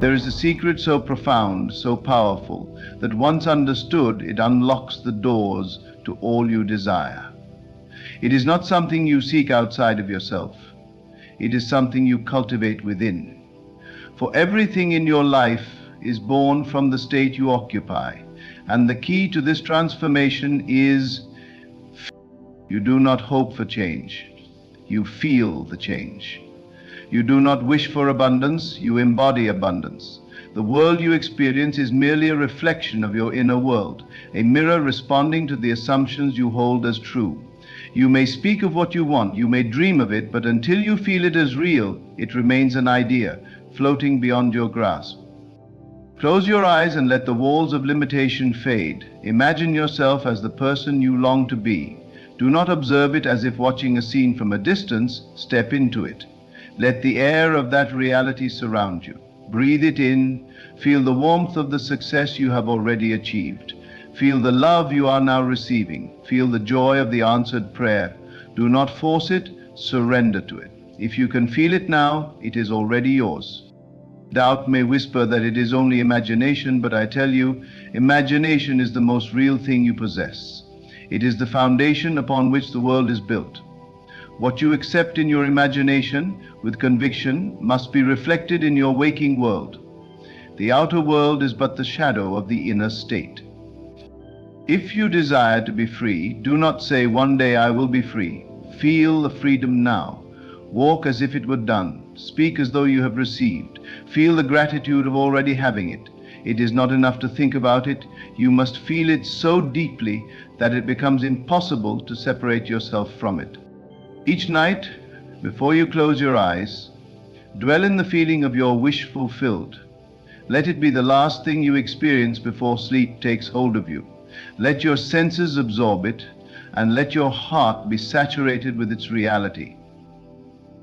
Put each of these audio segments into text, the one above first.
There is a secret so profound, so powerful, that once understood, it unlocks the doors to all you desire. It is not something you seek outside of yourself. It is something you cultivate within. For everything in your life is born from the state you occupy, and the key to this transformation is you do not hope for change, you feel the change. You do not wish for abundance, you embody abundance. The world you experience is merely a reflection of your inner world, a mirror responding to the assumptions you hold as true. You may speak of what you want, you may dream of it, but until you feel it as real, it remains an idea, floating beyond your grasp. Close your eyes and let the walls of limitation fade. Imagine yourself as the person you long to be. Do not observe it as if watching a scene from a distance. Step into it. Let the air of that reality surround you. Breathe it in. Feel the warmth of the success you have already achieved. Feel the love you are now receiving. Feel the joy of the answered prayer. Do not force it, surrender to it. If you can feel it now, it is already yours. Doubt may whisper that it is only imagination, but I tell you, imagination is the most real thing you possess. It is the foundation upon which the world is built. What you accept in your imagination with conviction must be reflected in your waking world. The outer world is but the shadow of the inner state. If you desire to be free, do not say, "One day I will be free." Feel the freedom now. Walk as if it were done. Speak as though you have received. Feel the gratitude of already having it. It is not enough to think about it. You must feel it so deeply that it becomes impossible to separate yourself from it. Each night, before you close your eyes, dwell in the feeling of your wish fulfilled. Let it be the last thing you experience before sleep takes hold of you. Let your senses absorb it, and let your heart be saturated with its reality.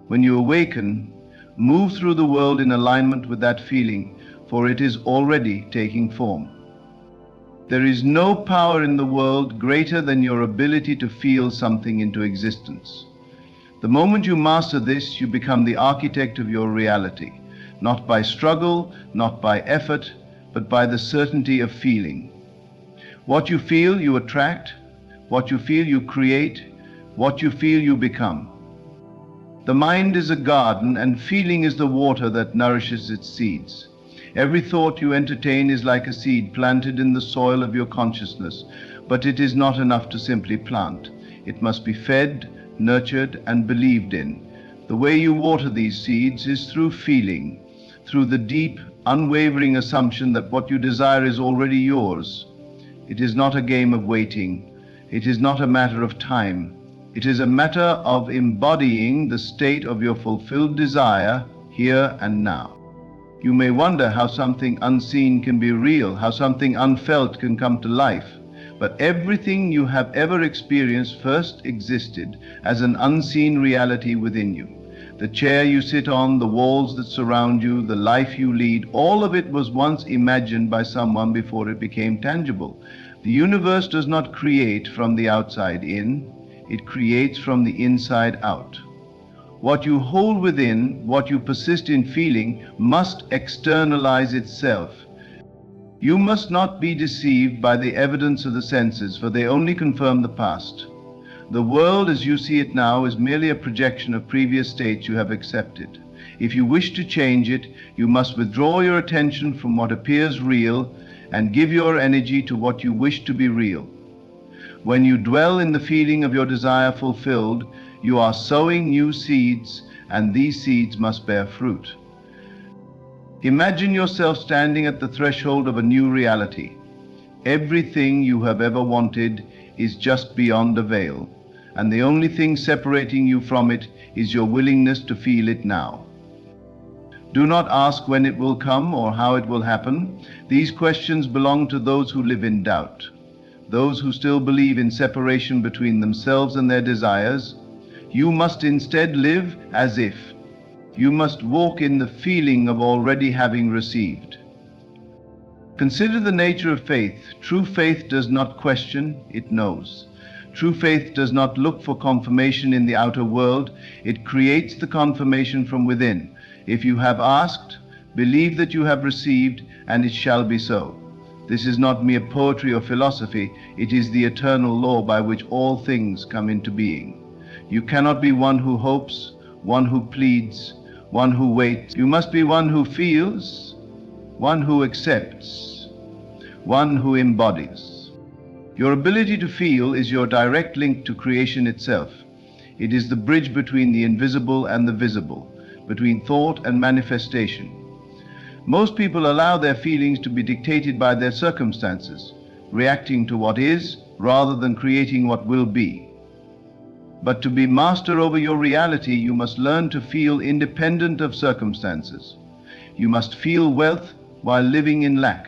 When you awaken, move through the world in alignment with that feeling, for it is already taking form. There is no power in the world greater than your ability to feel something into existence. The moment you master this, you become the architect of your reality, not by struggle, not by effort, but by the certainty of feeling. What you feel, you attract. What you feel, you create. What you feel, you become. The mind is a garden, and feeling is the water that nourishes its seeds. Every thought you entertain is like a seed planted in the soil of your consciousness, but it is not enough to simply plant. It must be fed, nurtured, and believed in. The way you water these seeds is through feeling, through the deep, unwavering assumption that what you desire is already yours. It is not a game of waiting. It is not a matter of time. It is a matter of embodying the state of your fulfilled desire here and now. You may wonder how something unseen can be real, how something unfelt can come to life. But everything you have ever experienced first existed as an unseen reality within you. The chair you sit on, the walls that surround you, the life you lead, all of it was once imagined by someone before it became tangible. The universe does not create from the outside in. It creates from the inside out. What you hold within, what you persist in feeling, must externalize itself. You must not be deceived by the evidence of the senses, for they only confirm the past. The world as you see it now is merely a projection of previous states you have accepted. If you wish to change it, you must withdraw your attention from what appears real and give your energy to what you wish to be real. When you dwell in the feeling of your desire fulfilled, you are sowing new seeds, and these seeds must bear fruit. Imagine yourself standing at the threshold of a new reality. Everything you have ever wanted is just beyond the veil, and the only thing separating you from it is your willingness to feel it now. Do not ask when it will come or how it will happen. These questions belong to those who live in doubt. Those who still believe in separation between themselves and their desires. You must instead live as if. You must walk in the feeling of already having received. Consider the nature of faith. True faith does not question, it knows. True faith does not look for confirmation in the outer world. It creates the confirmation from within. If you have asked, Believe that you have received, and it shall be so. This is not mere poetry or philosophy, it is the eternal law by which all things come into being. You cannot be one who hopes, one who pleads, one who waits. You must be one who feels, one who accepts, one who embodies. Your ability to feel is your direct link to creation itself. It is the bridge between the invisible and the visible, between thought and manifestation. Most people allow their feelings to be dictated by their circumstances, reacting to what is rather than creating what will be. But to be master over your reality, you must learn to feel independent of circumstances. You must feel wealth while living in lack.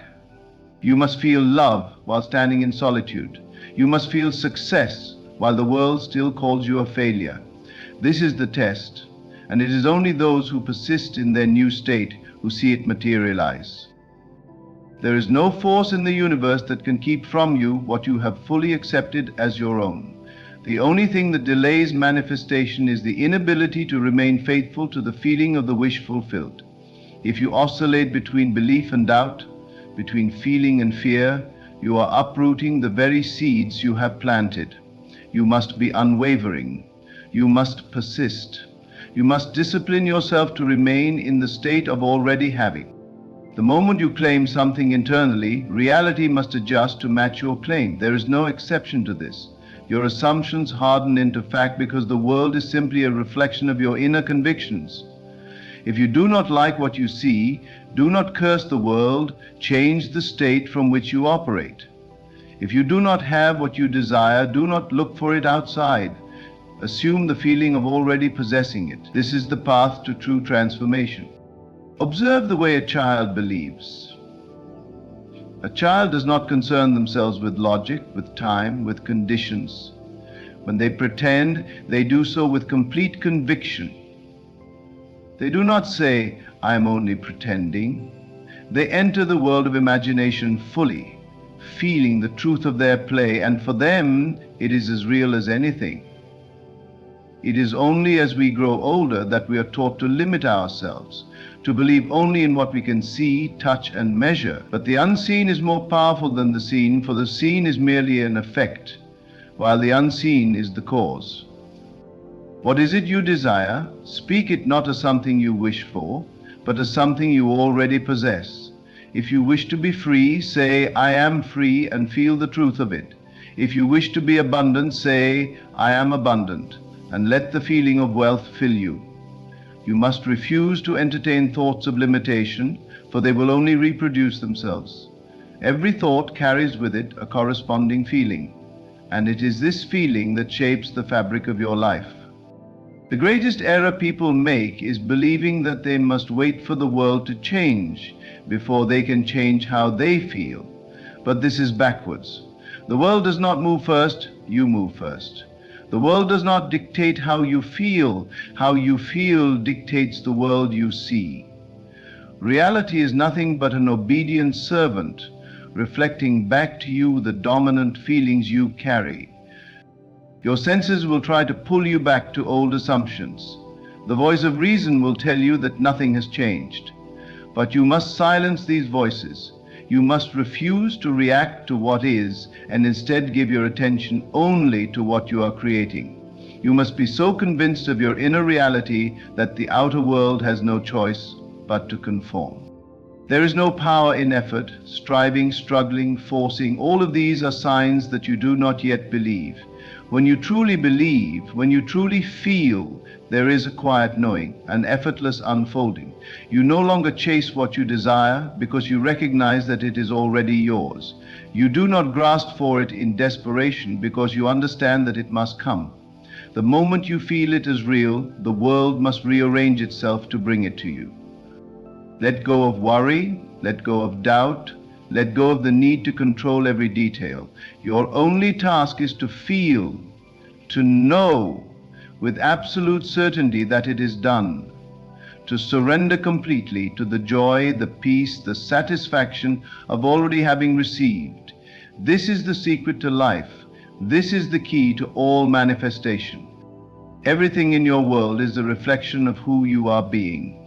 You must feel love while standing in solitude. You must feel success while the world still calls you a failure. This is the test, and it is only those who persist in their new state who see it materialize. There is no force in the universe that can keep from you what you have fully accepted as your own. The only thing that delays manifestation is the inability to remain faithful to the feeling of the wish fulfilled. If you oscillate between belief and doubt, between feeling and fear, you are uprooting the very seeds you have planted. You must be unwavering. You must persist. You must discipline yourself to remain in the state of already having. The moment you claim something internally, reality must adjust to match your claim. There is no exception to this. Your assumptions harden into fact because the world is simply a reflection of your inner convictions. If you do not like what you see, do not curse the world, change the state from which you operate. If you do not have what you desire, do not look for it outside. Assume the feeling of already possessing it. This is the path to true transformation. Observe the way a child believes. A child does not concern themselves with logic, with time, with conditions. When they pretend, they do so with complete conviction. They do not say, "I am only pretending." They enter the world of imagination fully, feeling the truth of their play, and for them, it is as real as anything. It is only as we grow older that we are taught to limit ourselves, to believe only in what we can see, touch, and measure. But the unseen is more powerful than the seen, for the seen is merely an effect, while the unseen is the cause. What is it you desire? Speak it not as something you wish for, but as something you already possess. If you wish to be free, say, "I am free," and feel the truth of it. If you wish to be abundant, say, "I am abundant," and let the feeling of wealth fill you. You must refuse to entertain thoughts of limitation, for they will only reproduce themselves. Every thought carries with it a corresponding feeling, and it is this feeling that shapes the fabric of your life. The greatest error people make is believing that they must wait for the world to change before they can change how they feel. But this is backwards. The world does not move first, you move first. The world does not dictate how you feel. How you feel dictates the world you see. Reality is nothing but an obedient servant, reflecting back to you the dominant feelings you carry. Your senses will try to pull you back to old assumptions. The voice of reason will tell you that nothing has changed. But you must silence these voices. You must refuse to react to what is and instead give your attention only to what you are creating. You must be so convinced of your inner reality that the outer world has no choice but to conform. There is no power in effort, striving, struggling, forcing. All of these are signs that you do not yet believe. When you truly believe, when you truly feel, there is a quiet knowing, an effortless unfolding. You no longer chase what you desire because you recognize that it is already yours. You do not grasp for it in desperation because you understand that it must come. The moment you feel it is real, the world must rearrange itself to bring it to you. Let go of worry, let go of doubt, let go of the need to control every detail. Your only task is to feel, to know with absolute certainty that it is done, to surrender completely to the joy, the peace, the satisfaction of already having received. This is the secret to life. This is the key to all manifestation. Everything in your world is a reflection of who you are being.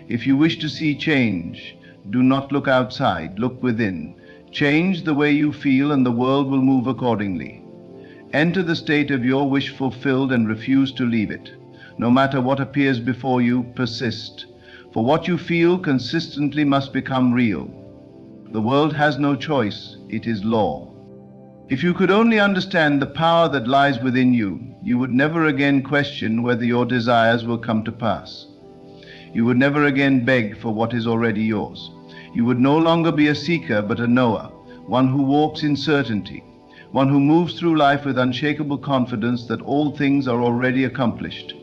If you wish to see change, do not look outside, look within. Change the way you feel and the world will move accordingly. Enter the state of your wish fulfilled and refuse to leave it. No matter what appears before you, persist. For what you feel consistently must become real. The world has no choice, it is law. If you could only understand the power that lies within you, you would never again question whether your desires will come to pass. You would never again beg for what is already yours. You would no longer be a seeker but a knower, one who walks in certainty, one who moves through life with unshakable confidence that all things are already accomplished.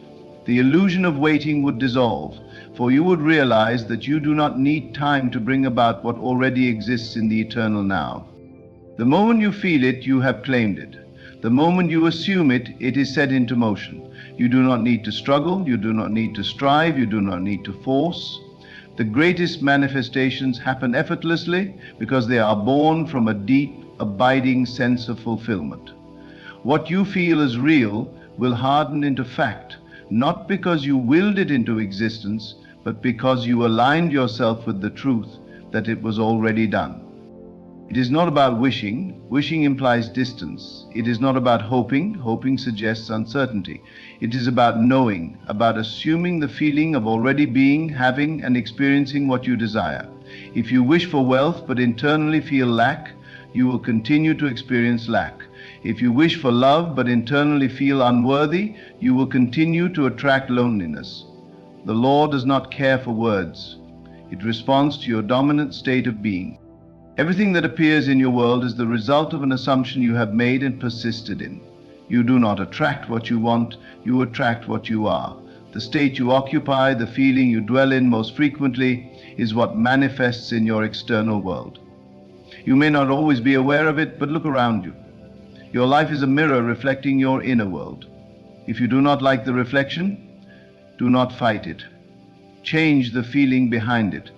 The illusion of waiting would dissolve, for you would realize that you do not need time to bring about what already exists in the eternal now. The moment you feel it, you have claimed it. The moment you assume it, it is set into motion. You do not need to struggle, you do not need to strive, you do not need to force. The greatest manifestations happen effortlessly because they are born from a deep, abiding sense of fulfillment. What you feel as real will harden into fact, not because you willed it into existence, but because you aligned yourself with the truth that it was already done. It is not about wishing. Wishing implies distance. It is not about hoping. Hoping suggests uncertainty. It is about knowing, about assuming the feeling of already being, having, and experiencing what you desire. If you wish for wealth but internally feel lack, you will continue to experience lack. If you wish for love but internally feel unworthy, you will continue to attract loneliness. The law does not care for words. It responds to your dominant state of being. Everything that appears in your world is the result of an assumption you have made and persisted in. You do not attract what you want, you attract what you are. The state you occupy, the feeling you dwell in most frequently, is what manifests in your external world. You may not always be aware of it, but look around you. Your life is a mirror reflecting your inner world. If you do not like the reflection, do not fight it. Change the feeling behind it.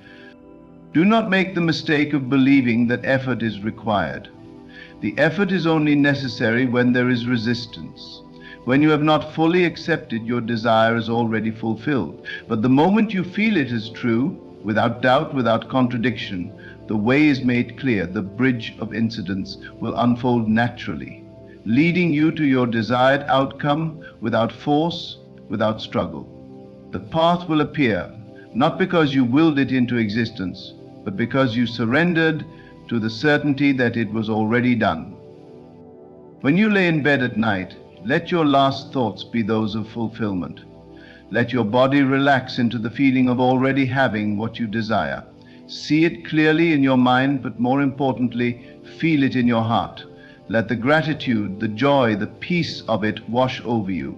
Do not make the mistake of believing that effort is required. The effort is only necessary when there is resistance, when you have not fully accepted your desire as already fulfilled. But the moment you feel it is true, without doubt, without contradiction, the way is made clear, the bridge of incidents will unfold naturally, leading you to your desired outcome without force, without struggle. The path will appear, not because you willed it into existence, but because you surrendered to the certainty that it was already done. When you lay in bed at night, let your last thoughts be those of fulfillment. Let your body relax into the feeling of already having what you desire. See it clearly in your mind, but more importantly, feel it in your heart. Let the gratitude, the joy, the peace of it wash over you.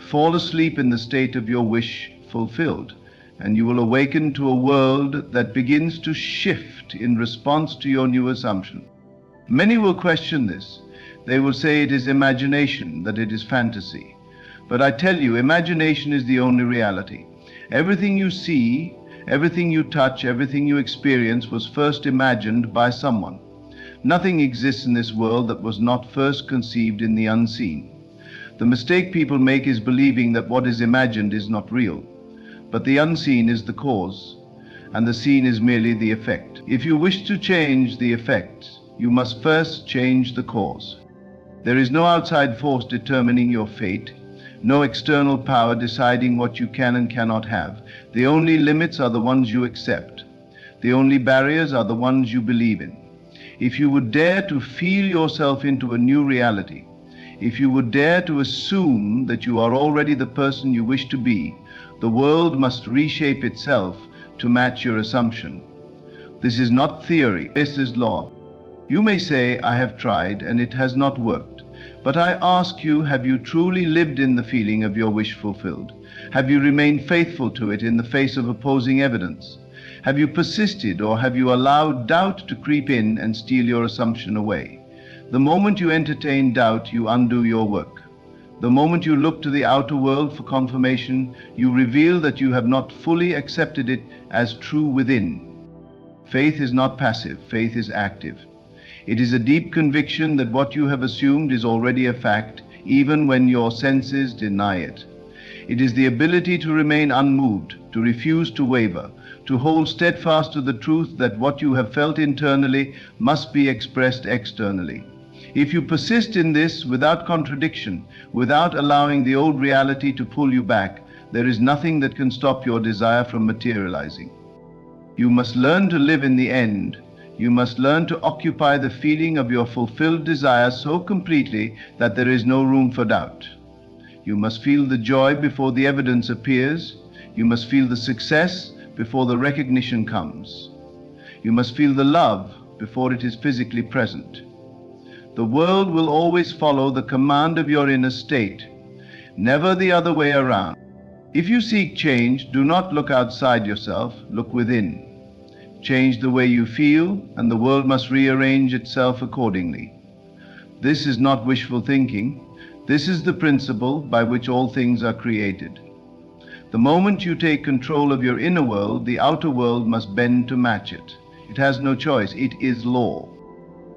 Fall asleep in the state of your wish fulfilled, and you will awaken to a world that begins to shift in response to your new assumption. Many will question this. They will say it is imagination, that it is fantasy. But I tell you, imagination is the only reality. Everything you see, everything you touch, everything you experience was first imagined by someone. Nothing exists in this world that was not first conceived in the unseen. The mistake people make is believing that what is imagined is not real. But the unseen is the cause, and the seen is merely the effect. If you wish to change the effect, you must first change the cause. There is no outside force determining your fate, no external power deciding what you can and cannot have. The only limits are the ones you accept. The only barriers are the ones you believe in. If you would dare to feel yourself into a new reality, if you would dare to assume that you are already the person you wish to be, the world must reshape itself to match your assumption. This is not theory, this is law. You may say, I have tried and it has not worked. But I ask you, have you truly lived in the feeling of your wish fulfilled? Have you remained faithful to it in the face of opposing evidence? Have you persisted, or have you allowed doubt to creep in and steal your assumption away? The moment you entertain doubt, you undo your work. The moment you look to the outer world for confirmation, you reveal that you have not fully accepted it as true within. Faith is not passive, faith is active. It is a deep conviction that what you have assumed is already a fact, even when your senses deny it. It is the ability to remain unmoved, to refuse to waver, to hold steadfast to the truth that what you have felt internally must be expressed externally. If you persist in this without contradiction, without allowing the old reality to pull you back, there is nothing that can stop your desire from materializing. You must learn to live in the end. You must learn to occupy the feeling of your fulfilled desire so completely that there is no room for doubt. You must feel the joy before the evidence appears. You must feel the success before the recognition comes. You must feel the love before it is physically present. The world will always follow the command of your inner state, never the other way around. If you seek change, do not look outside yourself, look within. Change the way you feel, and the world must rearrange itself accordingly. This is not wishful thinking. This is the principle by which all things are created. The moment you take control of your inner world, the outer world must bend to match it. It has no choice. It is law.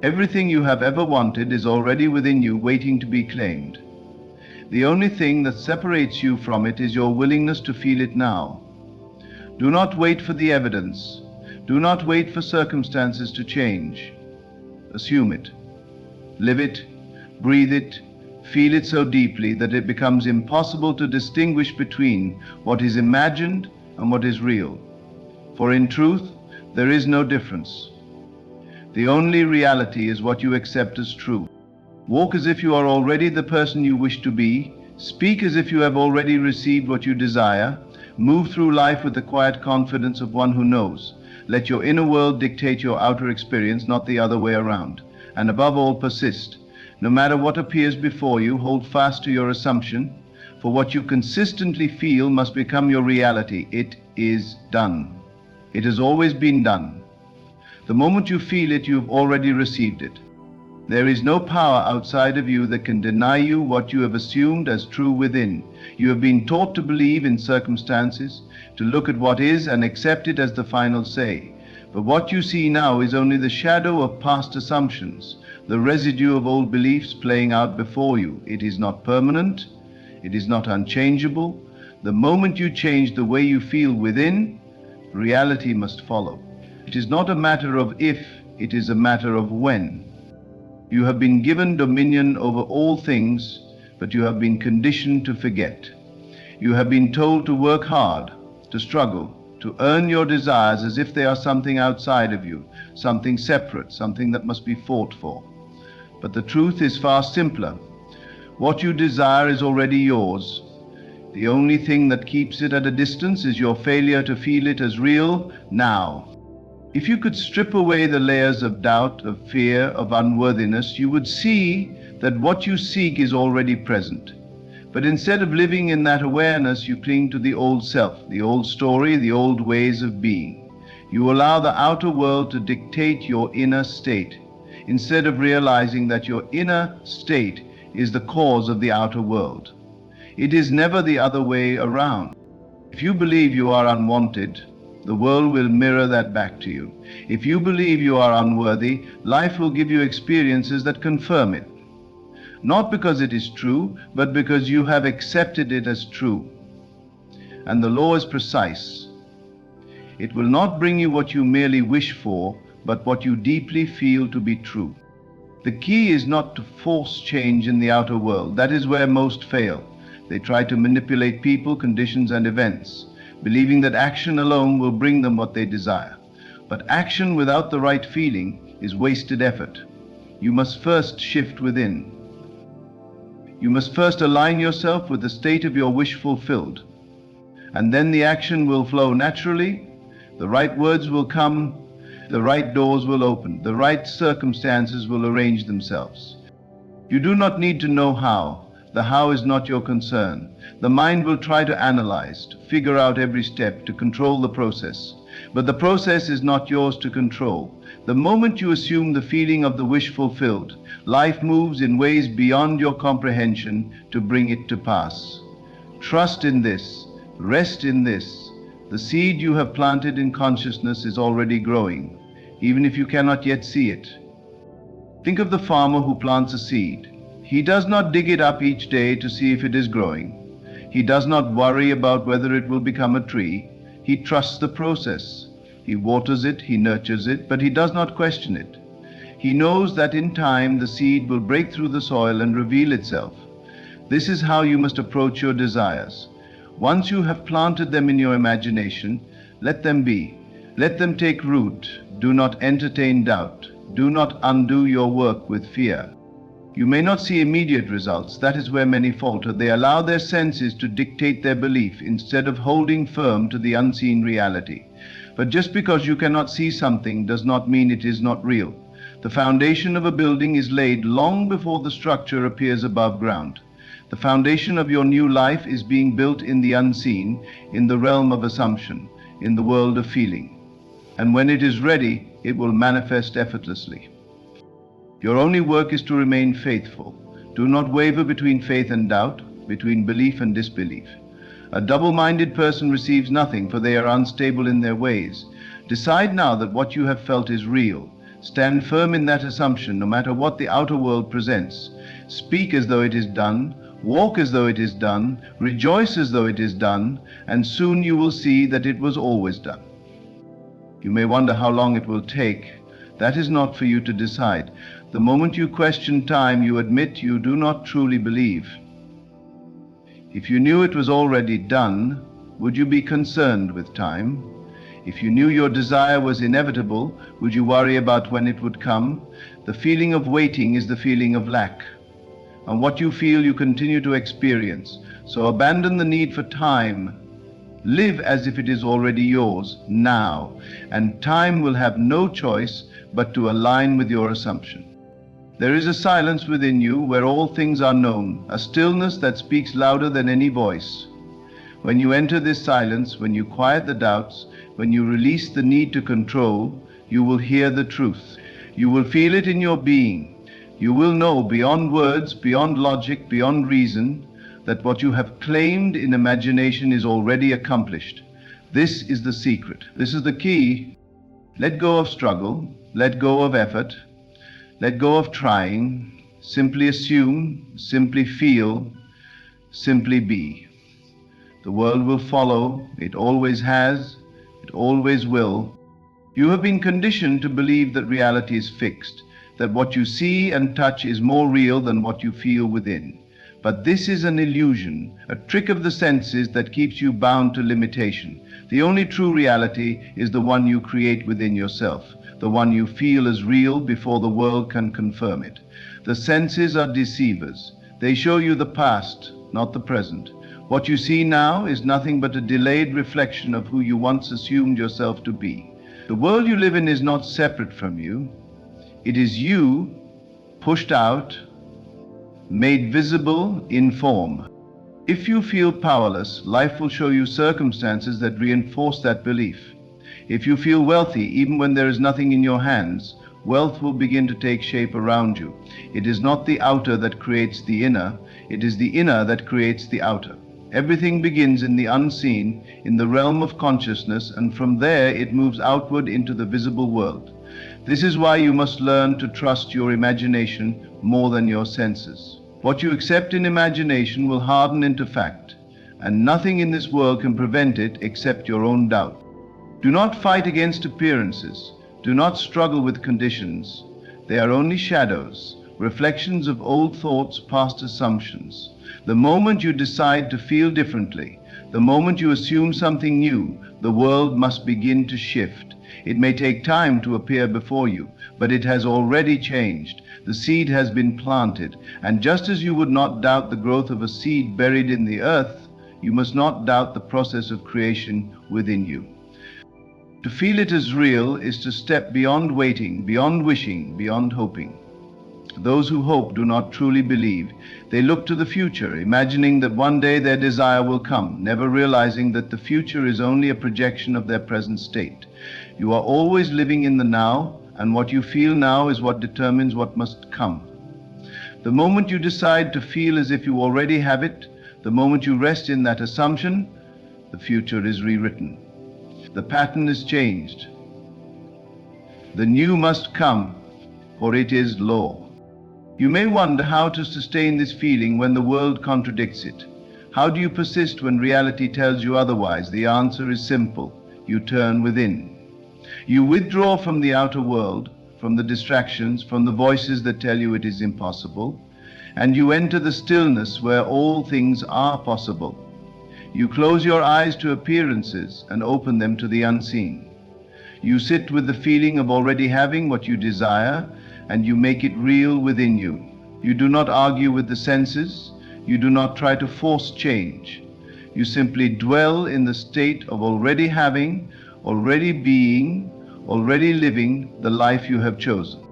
Everything you have ever wanted is already within you, waiting to be claimed. The only thing that separates you from it is your willingness to feel it now. Do not wait for the evidence. Do not wait for circumstances to change. Assume it. Live it. Breathe it. Feel it so deeply that it becomes impossible to distinguish between what is imagined and what is real. For in truth, there is no difference. The only reality is what you accept as true. Walk as if you are already the person you wish to be. Speak as if you have already received what you desire. Move through life with the quiet confidence of one who knows. Let your inner world dictate your outer experience, not the other way around. And above all, persist. No matter what appears before you, hold fast to your assumption, for what you consistently feel must become your reality. It is done. It has always been done. The moment you feel it, you've already received it. There is no power outside of you that can deny you what you have assumed as true within. You have been taught to believe in circumstances, to look at what is and accept it as the final say. But what you see now is only the shadow of past assumptions, the residue of old beliefs playing out before you. It is not permanent. It is not unchangeable. The moment you change the way you feel within, reality must follow. It is not a matter of if, it is a matter of when. You have been given dominion over all things, but you have been conditioned to forget. You have been told to work hard, to struggle, to earn your desires as if they are something outside of you, something separate, something that must be fought for. But the truth is far simpler. What you desire is already yours. The only thing that keeps it at a distance is your failure to feel it as real now. If you could strip away the layers of doubt, of fear, of unworthiness, you would see that what you seek is already present. But instead of living in that awareness, you cling to the old self, the old story, the old ways of being. You allow the outer world to dictate your inner state, instead of realizing that your inner state is the cause of the outer world. It is never the other way around. If you believe you are unwanted, the world will mirror that back to you. If you believe you are unworthy, life will give you experiences that confirm it. Not because it is true, but because you have accepted it as true. And the law is precise. It will not bring you what you merely wish for, but what you deeply feel to be true. The key is not to force change in the outer world. That is where most fail. They try to manipulate people, conditions, and events, believing that action alone will bring them what they desire. But action without the right feeling is wasted effort. You must first shift within. You must first align yourself with the state of your wish fulfilled. And then the action will flow naturally, the right words will come, the right doors will open, the right circumstances will arrange themselves. You do not need to know how. The how is not your concern. The mind will try to analyze, to figure out every step, to control the process. But the process is not yours to control. The moment you assume the feeling of the wish fulfilled, life moves in ways beyond your comprehension to bring it to pass. Trust in this. Rest in this. The seed you have planted in consciousness is already growing, even if you cannot yet see it. Think of the farmer who plants a seed. He does not dig it up each day to see if it is growing. He does not worry about whether it will become a tree. He trusts the process. He waters it, he nurtures it, but he does not question it. He knows that in time the seed will break through the soil and reveal itself. This is how you must approach your desires. Once you have planted them in your imagination, let them be. Let them take root. Do not entertain doubt. Do not undo your work with fear. You may not see immediate results. That is where many falter. They allow their senses to dictate their belief instead of holding firm to the unseen reality. But just because you cannot see something does not mean it is not real. The foundation of a building is laid long before the structure appears above ground. The foundation of your new life is being built in the unseen, in the realm of assumption, in the world of feeling. And when it is ready, it will manifest effortlessly. Your only work is to remain faithful. Do not waver between faith and doubt, between belief and disbelief. A double-minded person receives nothing, for they are unstable in their ways. Decide now that what you have felt is real. Stand firm in that assumption, no matter what the outer world presents. Speak as though it is done. Walk as though it is done. Rejoice as though it is done. And soon you will see that it was always done. You may wonder how long it will take. That is not for you to decide. The moment you question time, you admit you do not truly believe. If you knew it was already done, would you be concerned with time? If you knew your desire was inevitable, would you worry about when it would come? The feeling of waiting is the feeling of lack. And what you feel, you continue to experience. So abandon the need for time. Live as if it is already yours now, and time will have no choice but to align with your assumption. There is a silence within you where all things are known, a stillness that speaks louder than any voice. When you enter this silence, when you quiet the doubts, when you release the need to control, you will hear the truth. You will feel it in your being. You will know beyond words, beyond logic, beyond reason, that what you have claimed in imagination is already accomplished. This is the secret. This is the key. Let go of struggle. Let go of effort. Let go of trying. Simply assume, simply feel, simply be. The world will follow. It always has. It always will. You have been conditioned to believe that reality is fixed, that what you see and touch is more real than what you feel within. But this is an illusion, a trick of the senses that keeps you bound to limitation. The only true reality is the one you create within yourself, the one you feel as real before the world can confirm it. The senses are deceivers. They show you the past, not the present. What you see now is nothing but a delayed reflection of who you once assumed yourself to be. The world you live in is not separate from you. It is you, pushed out, made visible in form. If you feel powerless, life will show you circumstances that reinforce that belief. If you feel wealthy, even when there is nothing in your hands, wealth will begin to take shape around you. It is not the outer that creates the inner, it is the inner that creates the outer. Everything begins in the unseen, in the realm of consciousness, and from there it moves outward into the visible world. This is why you must learn to trust your imagination more than your senses. What you accept in imagination will harden into fact, and nothing in this world can prevent it except your own doubt. Do not fight against appearances. Do not struggle with conditions. They are only shadows, reflections of old thoughts, past assumptions. The moment you decide to feel differently, the moment you assume something new, the world must begin to shift. It may take time to appear before you, but it has already changed. The seed has been planted, and just as you would not doubt the growth of a seed buried in the earth, you must not doubt the process of creation within you. To feel it as real is to step beyond waiting, beyond wishing, beyond hoping. Those who hope do not truly believe. They look to the future, imagining that one day their desire will come, never realizing that the future is only a projection of their present state. You are always living in the now, and what you feel now is what determines what must come. The moment you decide to feel as if you already have it, the moment you rest in that assumption, the future is rewritten. The pattern is changed. The new must come, for it is law. You may wonder how to sustain this feeling when the world contradicts it. How do you persist when reality tells you otherwise? The answer is simple. You turn within. You withdraw from the outer world, from the distractions, from the voices that tell you it is impossible, and you enter the stillness where all things are possible. You close your eyes to appearances and open them to the unseen. You sit with the feeling of already having what you desire, and you make it real within you. You do not argue with the senses. You do not try to force change. You simply dwell in the state of already having, already being, already living the life you have chosen.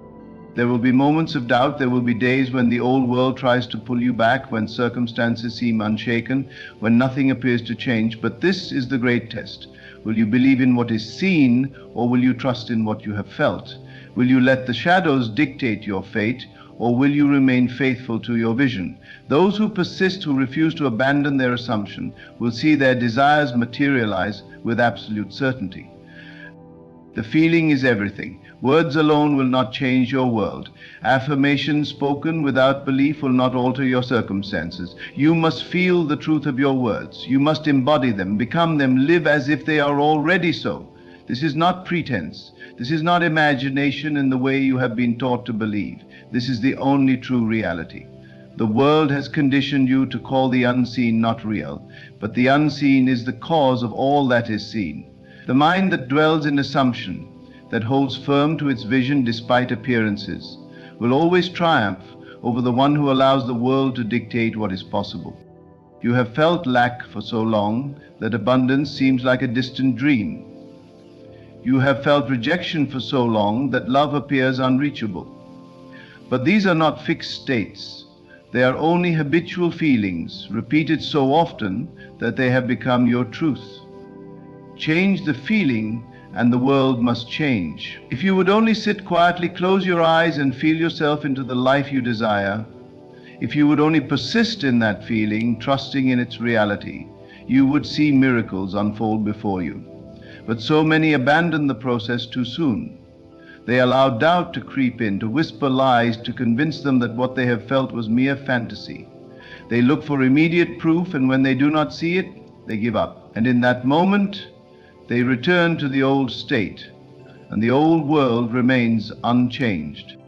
There will be moments of doubt. There will be days when the old world tries to pull you back, when circumstances seem unshaken, when nothing appears to change. But this is the great test. Will you believe in what is seen, or will you trust in what you have felt? Will you let the shadows dictate your fate, or will you remain faithful to your vision? Those who persist, who refuse to abandon their assumption, will see their desires materialize with absolute certainty. The feeling is everything. Words alone will not change your world. Affirmations spoken without belief will not alter your circumstances. You must feel the truth of your words. You must embody them, become them, live as if they are already so. This is not pretense. This is not imagination in the way you have been taught to believe. This is the only true reality. The world has conditioned you to call the unseen not real, but the unseen is the cause of all that is seen. The mind that dwells in assumption, that holds firm to its vision despite appearances, will always triumph over the one who allows the world to dictate what is possible. You have felt lack for so long that abundance seems like a distant dream. You have felt rejection for so long that love appears unreachable. But these are not fixed states. They are only habitual feelings, repeated so often that they have become your truth. Change the feeling, and the world must change. If you would only sit quietly, close your eyes, and feel yourself into the life you desire, if you would only persist in that feeling, trusting in its reality, you would see miracles unfold before you. But so many abandon the process too soon. They allow doubt to creep in, to whisper lies, to convince them that what they have felt was mere fantasy. They look for immediate proof, and when they do not see it, they give up. And in that moment, they return to the old state, and the old world remains unchanged.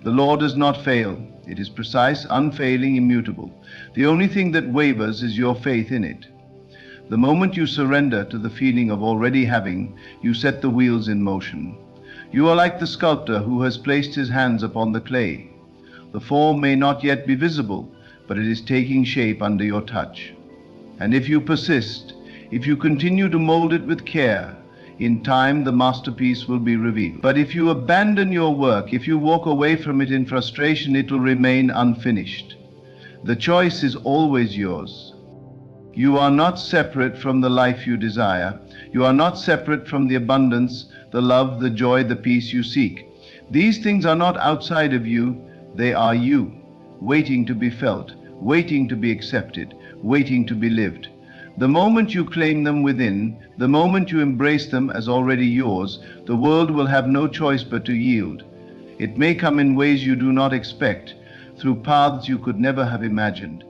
The law does not fail. It is precise, unfailing, immutable. The only thing that wavers is your faith in it. The moment you surrender to the feeling of already having, you set the wheels in motion. You are like the sculptor who has placed his hands upon the clay. The form may not yet be visible, but it is taking shape under your touch. And if you persist, if you continue to mold it with care, in time the masterpiece will be revealed. But if you abandon your work, if you walk away from it in frustration, it will remain unfinished. The choice is always yours. You are not separate from the life you desire. You are not separate from the abundance, the love, the joy, the peace you seek. These things are not outside of you. They are you, waiting to be felt, waiting to be accepted, waiting to be lived. The moment you claim them within, the moment you embrace them as already yours, the world will have no choice but to yield. It may come in ways you do not expect, through paths you could never have imagined.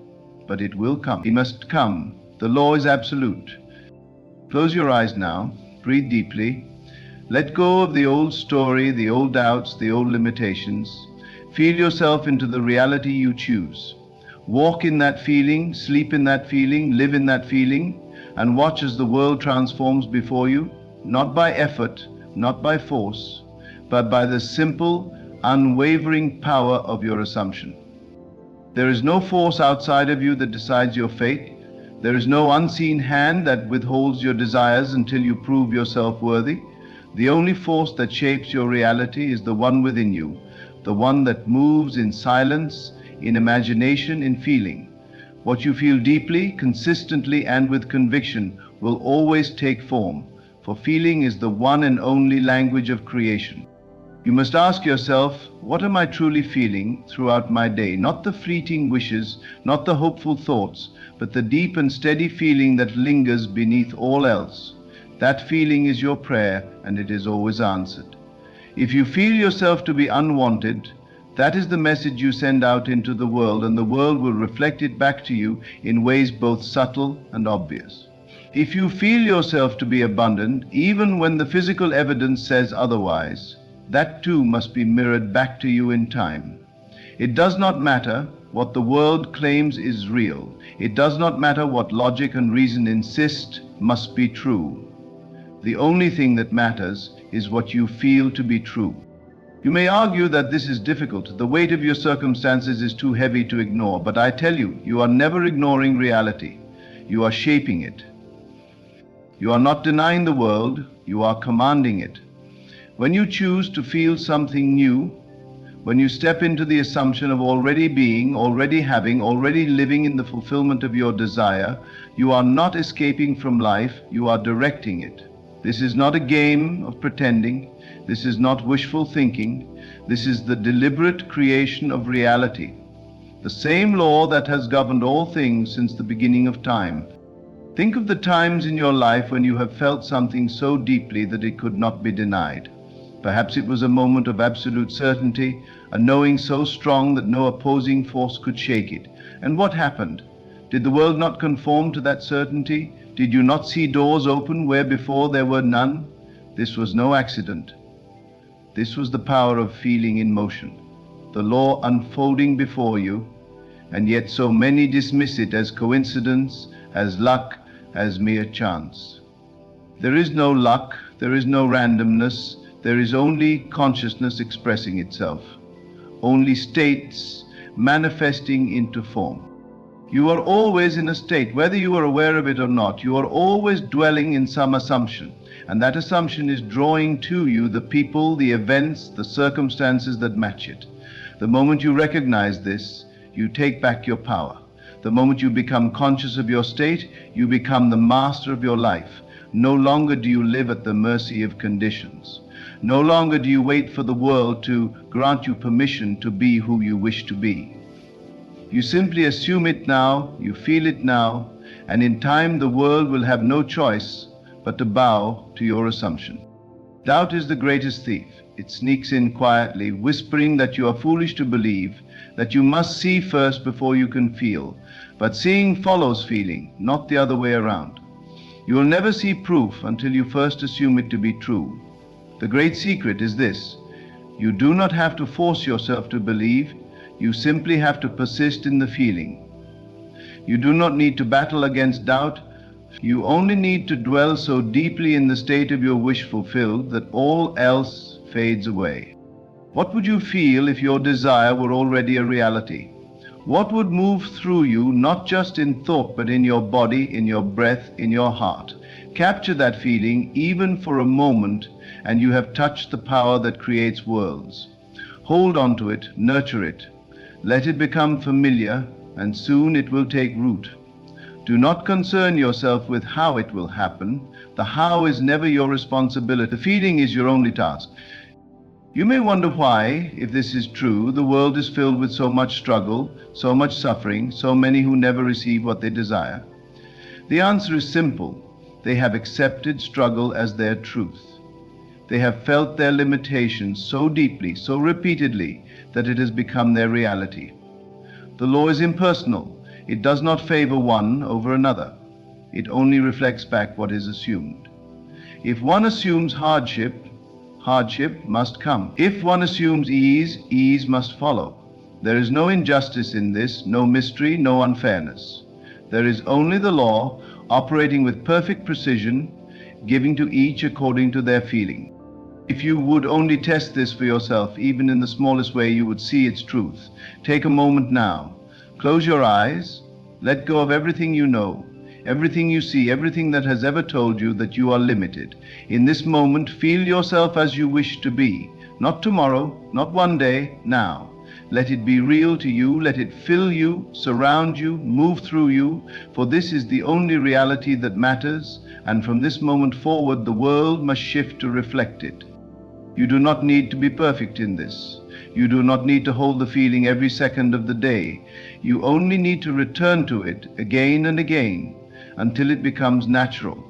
But it will come. It must come. The law is absolute. Close your eyes now. Breathe deeply. Let go of the old story, the old doubts, the old limitations. Feel yourself into the reality you choose. Walk in that feeling, sleep in that feeling, live in that feeling, and watch as the world transforms before you, not by effort, not by force, but by the simple, unwavering power of your assumption. There is no force outside of you that decides your fate. There is no unseen hand that withholds your desires until you prove yourself worthy. The only force that shapes your reality is the one within you, the one that moves in silence, in imagination, in feeling. What you feel deeply, consistently, and with conviction will always take form, for feeling is the one and only language of creation. You must ask yourself, what am I truly feeling throughout my day? Not the fleeting wishes, not the hopeful thoughts, but the deep and steady feeling that lingers beneath all else. That feeling is your prayer, and it is always answered. If you feel yourself to be unwanted, That is the message you send out into the world, and the world will reflect it back to you in ways both subtle and obvious. If you feel yourself to be abundant, even when the physical evidence says otherwise, that too must be mirrored back to you in time. It does not matter what the world claims is real. It does not matter what logic and reason insist must be true. The only thing that matters is what you feel to be true. You may argue that this is difficult. The weight of your circumstances is too heavy to ignore, but I tell you, you are never ignoring reality. You are shaping it. You are not denying the world, you are commanding it. When you choose to feel something new, when you step into the assumption of already being, already having, already living in the fulfillment of your desire, you are not escaping from life, you are directing it. This is not a game of pretending. This is not wishful thinking. This is the deliberate creation of reality. The same law that has governed all things since the beginning of time. Think of the times in your life when you have felt something so deeply that it could not be denied. Perhaps it was a moment of absolute certainty, a knowing so strong that no opposing force could shake it. And what happened? Did the world not conform to that certainty? Did you not see doors open where before there were none? This was no accident. This was the power of feeling in motion, the law unfolding before you, and yet so many dismiss it as coincidence, as luck, as mere chance. There is no luck, there is no randomness, there is only consciousness expressing itself, only states manifesting into form. You are always in a state, whether you are aware of it or not, you are always dwelling in some assumption, and that assumption is drawing to you the people, the events, the circumstances that match it. The moment you recognize this, you take back your power. The moment you become conscious of your state, you become the master of your life. No longer do you live at the mercy of conditions. No longer do you wait for the world to grant you permission to be who you wish to be. You simply assume it now, you feel it now, and in time the world will have no choice but to bow to your assumption. Doubt is the greatest thief. It sneaks in quietly, whispering that you are foolish to believe, that you must see first before you can feel. But seeing follows feeling, not the other way around. You will never see proof until you first assume it to be true. The great secret is this: you do not have to force yourself to believe, you simply have to persist in the feeling. You do not need to battle against doubt, you only need to dwell so deeply in the state of your wish fulfilled that all else fades away. What would you feel if your desire were already a reality? What would move through you, not just in thought, but in your body, in your breath, in your heart? Capture that feeling even for a moment, and you have touched the power that creates worlds. Hold on to it, nurture it. Let it become familiar, and soon it will take root. Do not concern yourself with how it will happen. The how is never your responsibility. The feeling is your only task. You may wonder why, if this is true, the world is filled with so much struggle, so much suffering, so many who never receive what they desire. The answer is simple. They have accepted struggle as their truth. They have felt their limitations so deeply, so repeatedly, that it has become their reality. The law is impersonal. It does not favor one over another. It only reflects back what is assumed. If one assumes hardship, hardship must come. If one assumes ease, ease must follow. There is no injustice in this, no mystery, no unfairness. There is only the law operating with perfect precision, giving to each according to their feeling. If you would only test this for yourself, even in the smallest way, you would see its truth. Take a moment now. Close your eyes. Let go of everything you know, everything you see, everything that has ever told you that you are limited. In this moment, feel yourself as you wish to be. Not tomorrow, not one day, now. Let it be real to you. Let it fill you, surround you, move through you, for this is the only reality that matters, and from this moment forward, the world must shift to reflect it. You do not need to be perfect in this. You do not need to hold the feeling every second of the day. You only need to return to it again and again until it becomes natural,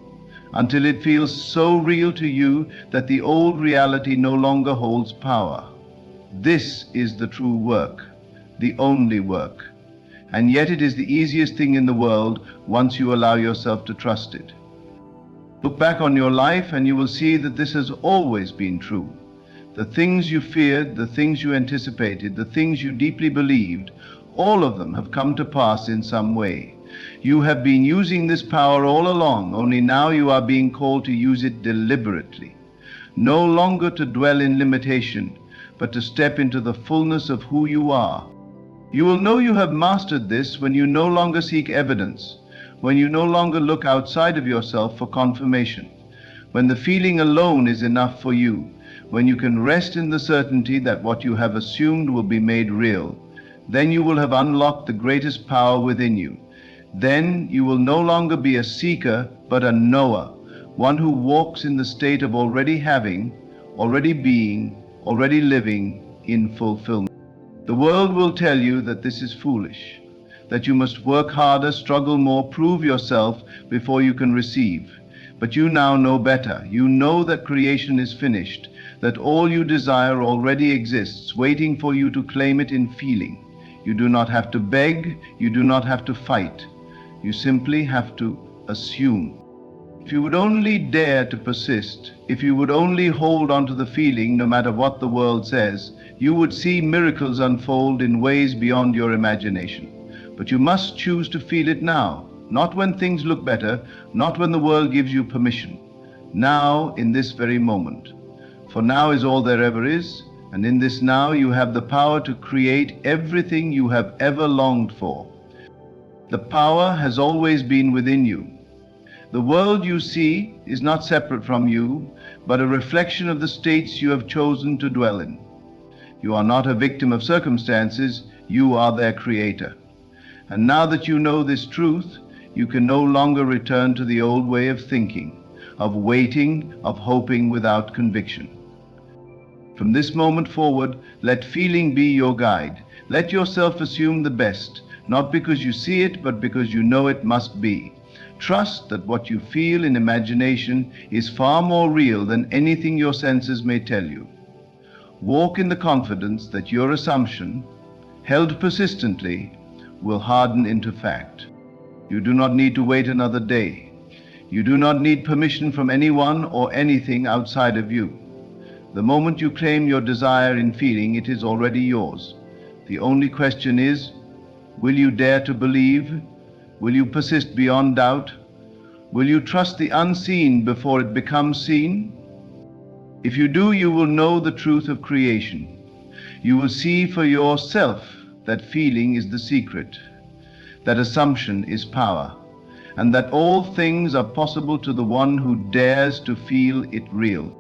until it feels so real to you that the old reality no longer holds power. This is the true work, the only work. And yet it is the easiest thing in the world once you allow yourself to trust it. Look back on your life and you will see that this has always been true. The things you feared, the things you anticipated, the things you deeply believed, all of them have come to pass in some way. You have been using this power all along, only now you are being called to use it deliberately. No longer to dwell in limitation, but to step into the fullness of who you are. You will know you have mastered this when you no longer seek evidence, when you no longer look outside of yourself for confirmation, when the feeling alone is enough for you, when you can rest in the certainty that what you have assumed will be made real. Then you will have unlocked the greatest power within you. Then you will no longer be a seeker, but a knower, one who walks in the state of already having, already being, already living in fulfillment. The world will tell you that this is foolish, that you must work harder, struggle more, prove yourself before you can receive. But you now know better. You know that creation is finished, that all you desire already exists, waiting for you to claim it in feeling. You do not have to beg, you do not have to fight. You simply have to assume. If you would only dare to persist, if you would only hold on to the feeling no matter what the world says, you would see miracles unfold in ways beyond your imagination. But you must choose to feel it now, not when things look better, not when the world gives you permission. Now, in this very moment. For now is all there ever is, and in this now you have the power to create everything you have ever longed for. The power has always been within you. The world you see is not separate from you, but a reflection of the states you have chosen to dwell in. You are not a victim of circumstances, you are their creator. And now that you know this truth, you can no longer return to the old way of thinking, of waiting, of hoping without conviction. From this moment forward, let feeling be your guide. Let yourself assume the best, not because you see it, but because you know it must be. Trust that what you feel in imagination is far more real than anything your senses may tell you. Walk in the confidence that your assumption, held persistently, will harden into fact. You do not need to wait another day. You do not need permission from anyone or anything outside of you. The moment you claim your desire in feeling, it is already yours. The only question is, will you dare to believe? Will you persist beyond doubt? Will you trust the unseen before it becomes seen? If you do, you will know the truth of creation. You will see for yourself that feeling is the secret, that assumption is power, and that all things are possible to the one who dares to feel it real.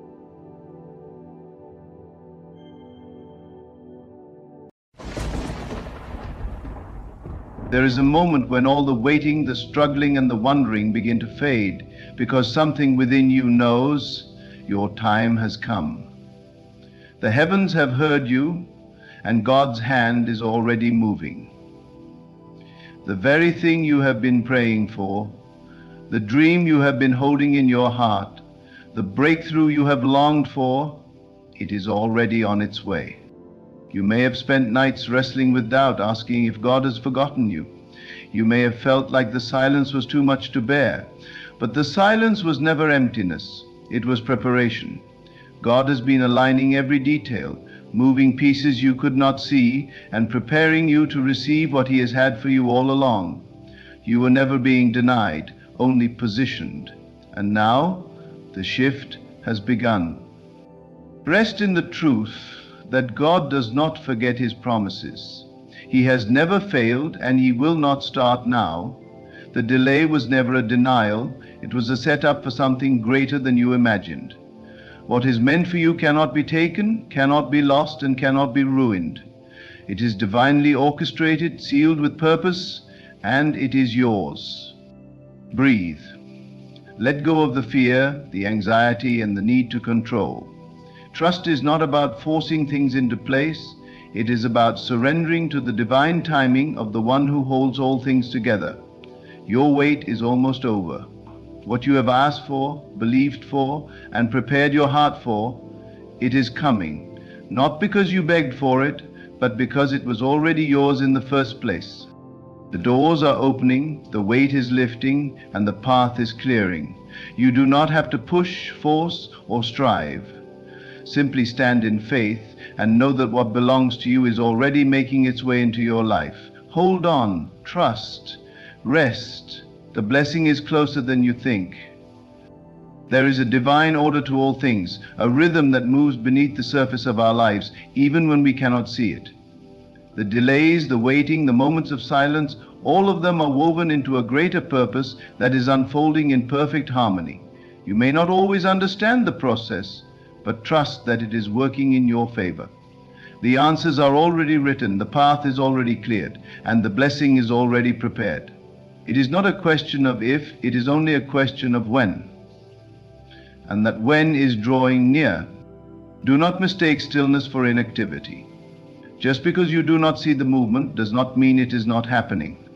There is a moment when all the waiting, the struggling, and the wondering begin to fade, because something within you knows your time has come. The heavens have heard you, and God's hand is already moving. The very thing you have been praying for, the dream you have been holding in your heart, the breakthrough you have longed for, it is already on its way. You may have spent nights wrestling with doubt, asking if God has forgotten you. You may have felt like the silence was too much to bear. But the silence was never emptiness. It was preparation. God has been aligning every detail, moving pieces you could not see, and preparing you to receive what He has had for you all along. You were never being denied, only positioned. And now, the shift has begun. Rest in the truth that God does not forget His promises. He has never failed, and He will not start now. The delay was never a denial. It was a setup for something greater than you imagined. What is meant for you cannot be taken, cannot be lost, and cannot be ruined. It is divinely orchestrated, sealed with purpose, and it is yours. Breathe. Let go of the fear, the anxiety, and the need to control. Trust is not about forcing things into place. It is about surrendering to the divine timing of the one who holds all things together. Your wait is almost over. What you have asked for, believed for, and prepared your heart for, it is coming. not because you begged for it, but because it was already yours in the first place. The doors are opening, the weight is lifting, and the path is clearing. You do not have to push, force, or strive. Simply stand in faith and know that what belongs to you is already making its way into your life. Hold on, trust, rest. The blessing is closer than you think. There is a divine order to all things, a rhythm that moves beneath the surface of our lives, even when we cannot see it. The delays, the waiting, the moments of silence, all of them are woven into a greater purpose that is unfolding in perfect harmony. You may not always understand the process, but trust that it is working in your favor. The answers are already written, the path is already cleared, and the blessing is already prepared. It is not a question of if, it is only a question of when. And that when is drawing near. Do not mistake stillness for inactivity. Just because you do not see the movement does not mean it is not happening.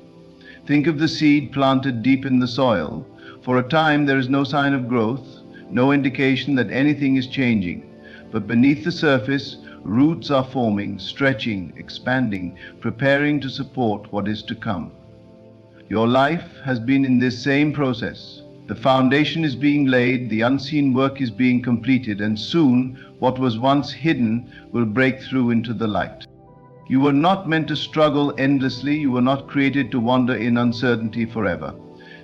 Think of the seed planted deep in the soil. For a time there is no sign of growth, no indication that anything is changing. But beneath the surface, roots are forming, stretching, expanding, preparing to support what is to come. Your life has been in this same process. The foundation is being laid, the unseen work is being completed, and soon what was once hidden will break through into the light. You were not meant to struggle endlessly. You were not created to wander in uncertainty forever.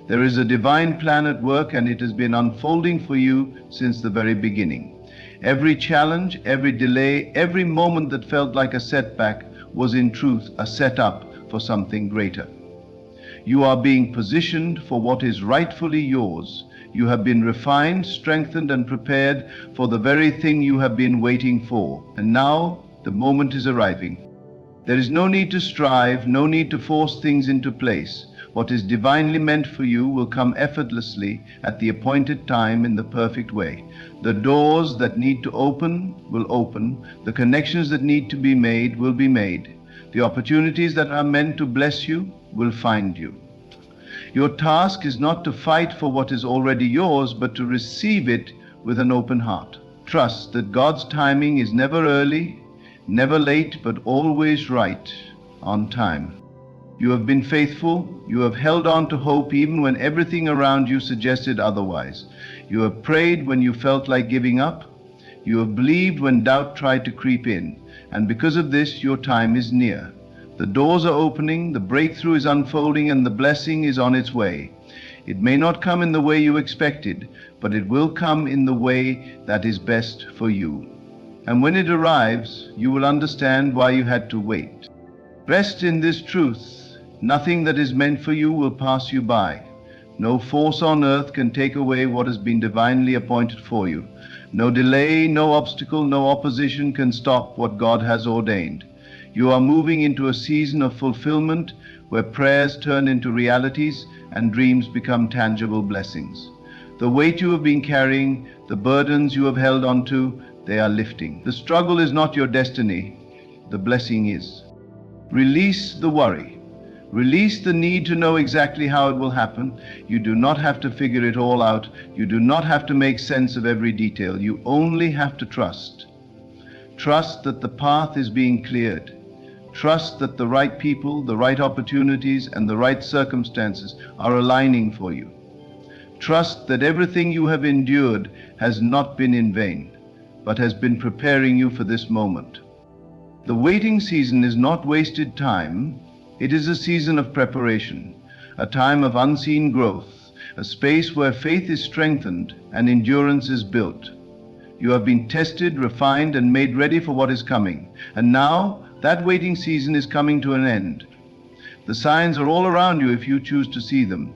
There is a divine plan at work, and it has been unfolding for you since the very beginning. Every challenge, every delay, every moment that felt like a setback was in truth a setup for something greater. You are being positioned for what is rightfully yours. You have been refined, strengthened, and prepared for the very thing you have been waiting for. And now the moment is arriving. There is no need to strive, no need to force things into place. What is divinely meant for you will come effortlessly at the appointed time in the perfect way. The doors that need to open will open. The connections that need to be made will be made. The opportunities that are meant to bless you will find you. Your task is not to fight for what is already yours, but to receive it with an open heart. Trust that God's timing is never early, never late, but always right, on time. You have been faithful. You have held on to hope even when everything around you suggested otherwise. You have prayed when you felt like giving up. You have believed when doubt tried to creep in. And because of this, your time is near. The doors are opening, the breakthrough is unfolding, and the blessing is on its way. It may not come in the way you expected, but it will come in the way that is best for you. And when it arrives, you will understand why you had to wait. Rest in this truth. Nothing that is meant for you will pass you by. No force on earth can take away what has been divinely appointed for you. No delay, no obstacle, no opposition can stop what God has ordained. You are moving into a season of fulfillment where prayers turn into realities and dreams become tangible blessings. The weight you have been carrying, the burdens you have held onto, they are lifting. The struggle is not your destiny. The blessing is. Release the worry. Release the need to know exactly how it will happen. You do not have to figure it all out. You do not have to make sense of every detail. You only have to trust. Trust that the path is being cleared. Trust that the right people, the right opportunities, and the right circumstances are aligning for you. Trust that everything you have endured has not been in vain, but has been preparing you for this moment. The waiting season is not wasted time. It is a season of preparation, a time of unseen growth, a space where faith is strengthened and endurance is built. You have been tested, refined, and made ready for what is coming. And now, that waiting season is coming to an end. The signs are all around you if you choose to see them.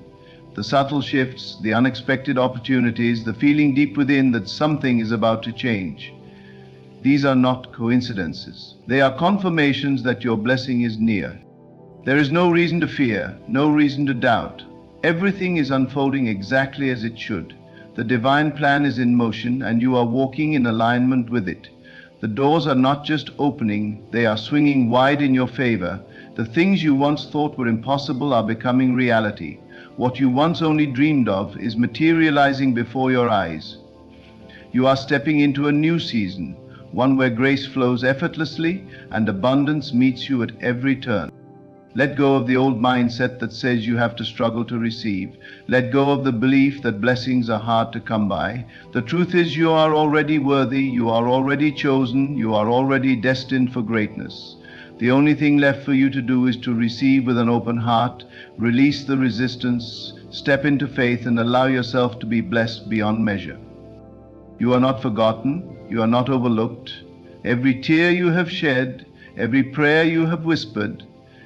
The subtle shifts, the unexpected opportunities, the feeling deep within that something is about to change. These are not coincidences. They are confirmations that your blessing is near. There is no reason to fear, no reason to doubt. Everything is unfolding exactly as it should. The divine plan is in motion, and you are walking in alignment with it. The doors are not just opening, they are swinging wide in your favor. The things you once thought were impossible are becoming reality. What you once only dreamed of is materializing before your eyes. You are stepping into a new season, one where grace flows effortlessly and abundance meets you at every turn. Let go of the old mindset that says you have to struggle to receive. Let go of the belief that blessings are hard to come by. The truth is you are already worthy, you are already chosen, you are already destined for greatness. The only thing left for you to do is to receive with an open heart, release the resistance, step into faith, and allow yourself to be blessed beyond measure. You are not forgotten, you are not overlooked. Every tear you have shed, every prayer you have whispered,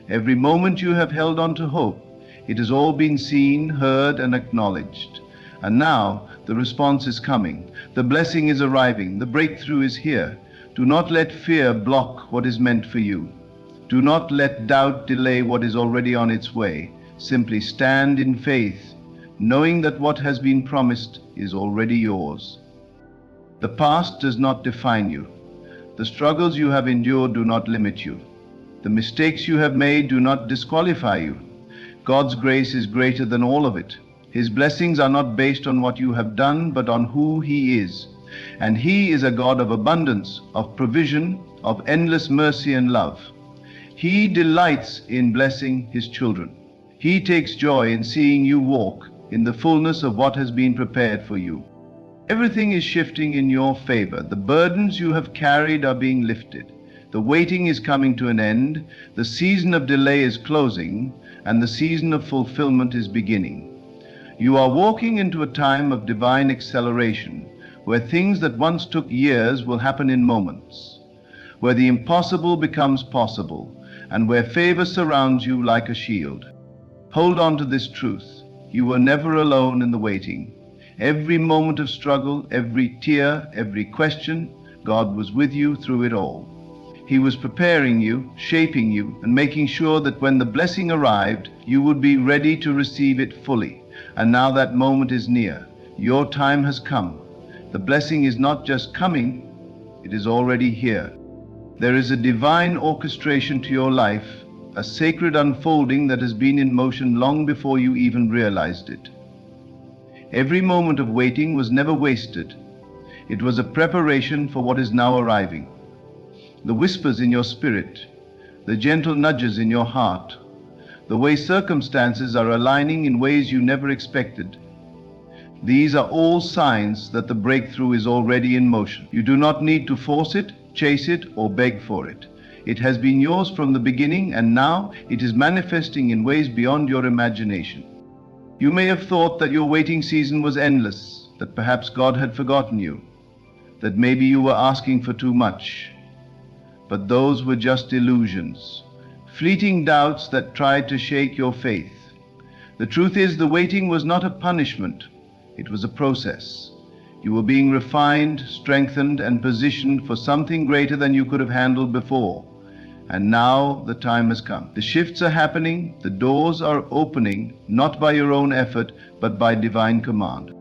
every moment you have held on to hope, it has all been seen, heard, and acknowledged. And now the response is coming. The blessing is arriving. The breakthrough is here. Do not let fear block what is meant for you. Do not let doubt delay what is already on its way. Simply stand in faith, knowing that what has been promised is already yours. The past does not define you. The struggles you have endured do not limit you. The mistakes you have made do not disqualify you. God's grace is greater than all of it. His blessings are not based on what you have done, but on who He is. And He is a God of abundance, of provision, of endless mercy and love. He delights in blessing His children. He takes joy in seeing you walk in the fullness of what has been prepared for you. Everything is shifting in your favor. The burdens you have carried are being lifted. The waiting is coming to an end, the season of delay is closing, and the season of fulfillment is beginning. You are walking into a time of divine acceleration, where things that once took years will happen in moments, where the impossible becomes possible, and where favor surrounds you like a shield. Hold on to this truth. You were never alone in the waiting. Every moment of struggle, every tear, every question, God was with you through it all. He was preparing you, shaping you, and making sure that when the blessing arrived, you would be ready to receive it fully. And now that moment is near. Your time has come. The blessing is not just coming, it is already here. There is a divine orchestration to your life, a sacred unfolding that has been in motion long before you even realized it. Every moment of waiting was never wasted. It was a preparation for what is now arriving. The whispers in your spirit, the gentle nudges in your heart, the way circumstances are aligning in ways you never expected. These are all signs that the breakthrough is already in motion. You do not need to force it, chase it, or beg for it. It has been yours from the beginning, and now it is manifesting in ways beyond your imagination. You may have thought that your waiting season was endless, that perhaps God had forgotten you, that maybe you were asking for too much. But those were just illusions, fleeting doubts that tried to shake your faith. The truth is, the waiting was not a punishment, it was a process. You were being refined, strengthened, and positioned for something greater than you could have handled before. And now the time has come. The shifts are happening, the doors are opening, not by your own effort, but by divine command.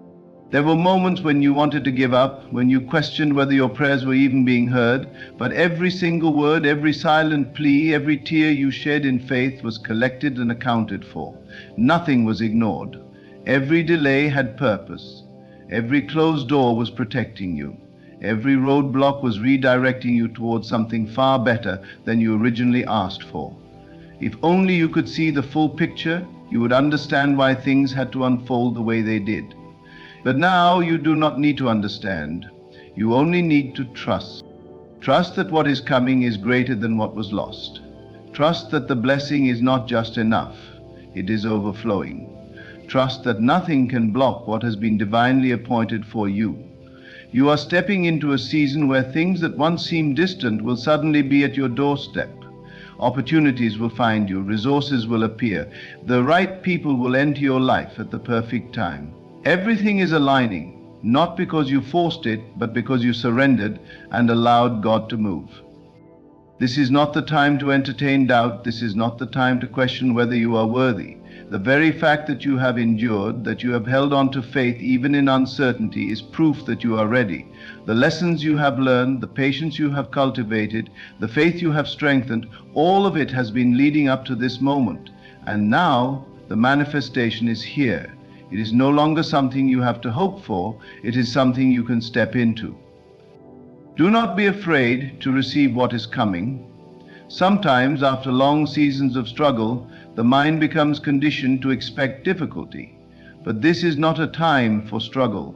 There were moments when you wanted to give up, when you questioned whether your prayers were even being heard, but every single word, every silent plea, every tear you shed in faith was collected and accounted for. Nothing was ignored. Every delay had purpose. Every closed door was protecting you. Every roadblock was redirecting you towards something far better than you originally asked for. If only you could see the full picture, you would understand why things had to unfold the way they did. But now you do not need to understand. You only need to trust. Trust that what is coming is greater than what was lost. Trust that the blessing is not just enough, it is overflowing. Trust that nothing can block what has been divinely appointed for you. You are stepping into a season where things that once seemed distant will suddenly be at your doorstep. Opportunities will find you, resources will appear, the right people will enter your life at the perfect time. Everything is aligning, not because you forced it, but because you surrendered and allowed God to move. This is not the time to entertain doubt. This is not the time to question whether you are worthy. The very fact that you have endured, that you have held on to faith even in uncertainty, is proof that you are ready. The lessons you have learned, the patience you have cultivated, the faith you have strengthened, all of it has been leading up to this moment. And now the manifestation is here. It is no longer something you have to hope for, it is something you can step into. Do not be afraid to receive what is coming. Sometimes, after long seasons of struggle, the mind becomes conditioned to expect difficulty. But this is not a time for struggle.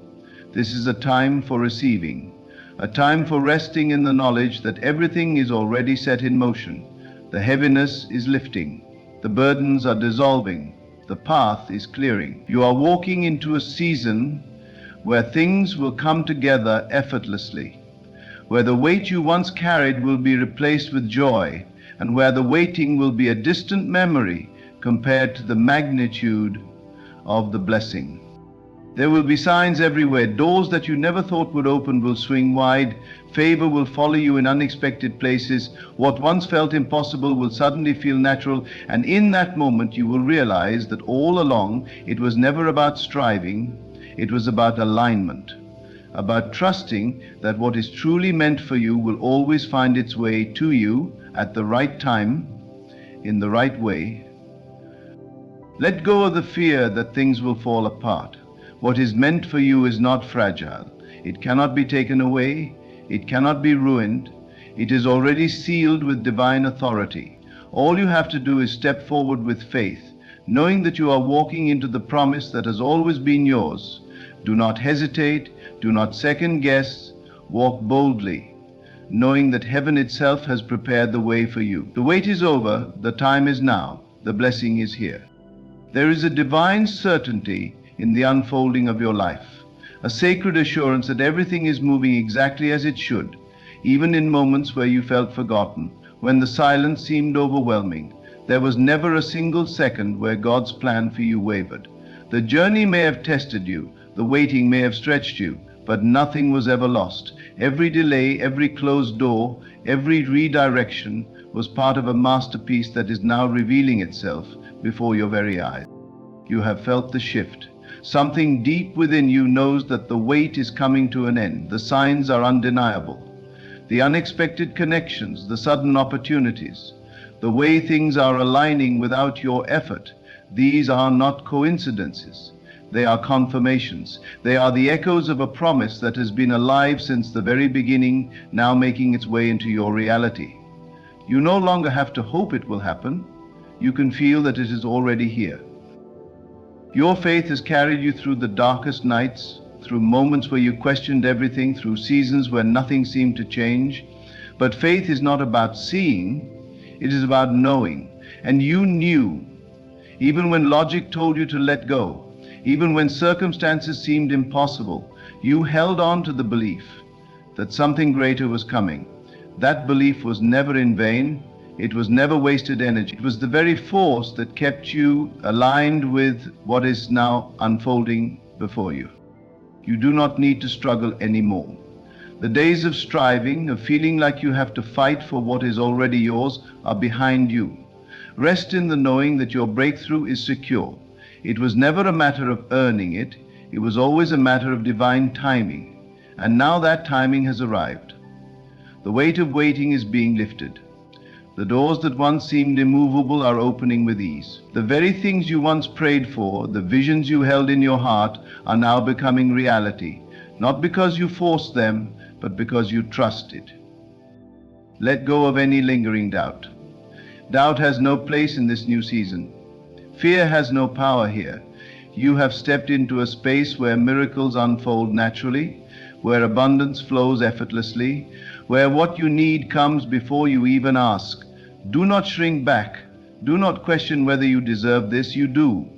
This is a time for receiving, a time for resting in the knowledge that everything is already set in motion. The heaviness is lifting, the burdens are dissolving, the path is clearing. You are walking into a season where things will come together effortlessly, where the weight you once carried will be replaced with joy, and where the waiting will be a distant memory compared to the magnitude of the blessing. There will be signs everywhere. Doors that you never thought would open will swing wide. Favor will follow you in unexpected places. What once felt impossible will suddenly feel natural, and in that moment you will realize that all along it was never about striving, it was about alignment, about trusting that what is truly meant for you will always find its way to you at the right time, in the right way. Let go of the fear that things will fall apart. What is meant for you is not fragile. It cannot be taken away. It cannot be ruined. It is already sealed with divine authority. All you have to do is step forward with faith, knowing that you are walking into the promise that has always been yours. Do not hesitate. Do not second guess. Walk boldly, knowing that heaven itself has prepared the way for you. The wait is over. The time is now. The blessing is here. There is a divine certainty in the unfolding of your life, a sacred assurance that everything is moving exactly as it should, even in moments where you felt forgotten, when the silence seemed overwhelming. There was never a single second where God's plan for you wavered. The journey may have tested you, the waiting may have stretched you, but nothing was ever lost. Every delay, every closed door, every redirection was part of a masterpiece that is now revealing itself before your very eyes. You have felt the shift. Something deep within you knows that the wait is coming to an end. The signs are undeniable. The unexpected connections, the sudden opportunities, the way things are aligning without your effort, these are not coincidences. They are confirmations. They are the echoes of a promise that has been alive since the very beginning, now making its way into your reality. You no longer have to hope it will happen. You can feel that it is already here. Your faith has carried you through the darkest nights, through moments where you questioned everything, through seasons where nothing seemed to change. But faith is not about seeing, it is about knowing. And you knew, even when logic told you to let go, even when circumstances seemed impossible, you held on to the belief that something greater was coming. That belief was never in vain. It was never wasted energy. It was the very force that kept you aligned with what is now unfolding before you. You do not need to struggle anymore. The days of striving, of feeling like you have to fight for what is already yours, are behind you. Rest in the knowing that your breakthrough is secure. It was never a matter of earning it. It was always a matter of divine timing. And now that timing has arrived. The weight of waiting is being lifted. The doors that once seemed immovable are opening with ease. The very things you once prayed for, the visions you held in your heart, are now becoming reality, not because you forced them, but because you trusted. Let go of any lingering doubt. Doubt has no place in this new season. Fear has no power here. You have stepped into a space where miracles unfold naturally, where abundance flows effortlessly, where what you need comes before you even ask. Do not shrink back. Do not question whether you deserve this. You do.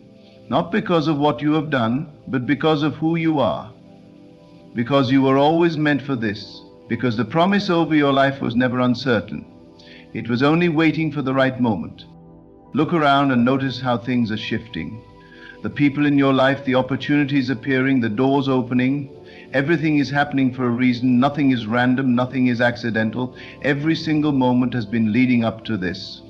Not because of what you have done, but because of who you are. Because you were always meant for this. Because the promise over your life was never uncertain. It was only waiting for the right moment. Look around and notice how things are shifting. The people in your life, the opportunities appearing, the doors opening. Everything is happening for a reason. Nothing is random. Nothing is accidental. Every single moment has been leading up to this.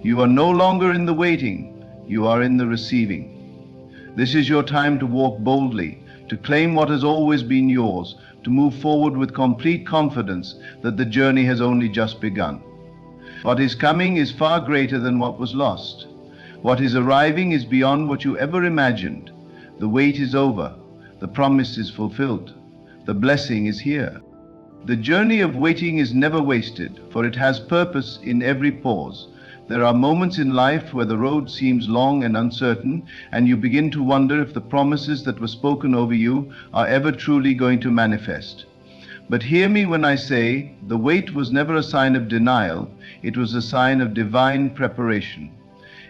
You are no longer in the waiting. You are in the receiving. This is your time to walk boldly, to claim what has always been yours, to move forward with complete confidence that the journey has only just begun. What is coming is far greater than what was lost. What is arriving is beyond what you ever imagined. The wait is over. The promise is fulfilled. The blessing is here. The journey of waiting is never wasted, for it has purpose in every pause. There are moments in life where the road seems long and uncertain, and you begin to wonder if the promises that were spoken over you are ever truly going to manifest. But hear me when I say, the wait was never a sign of denial, it was a sign of divine preparation.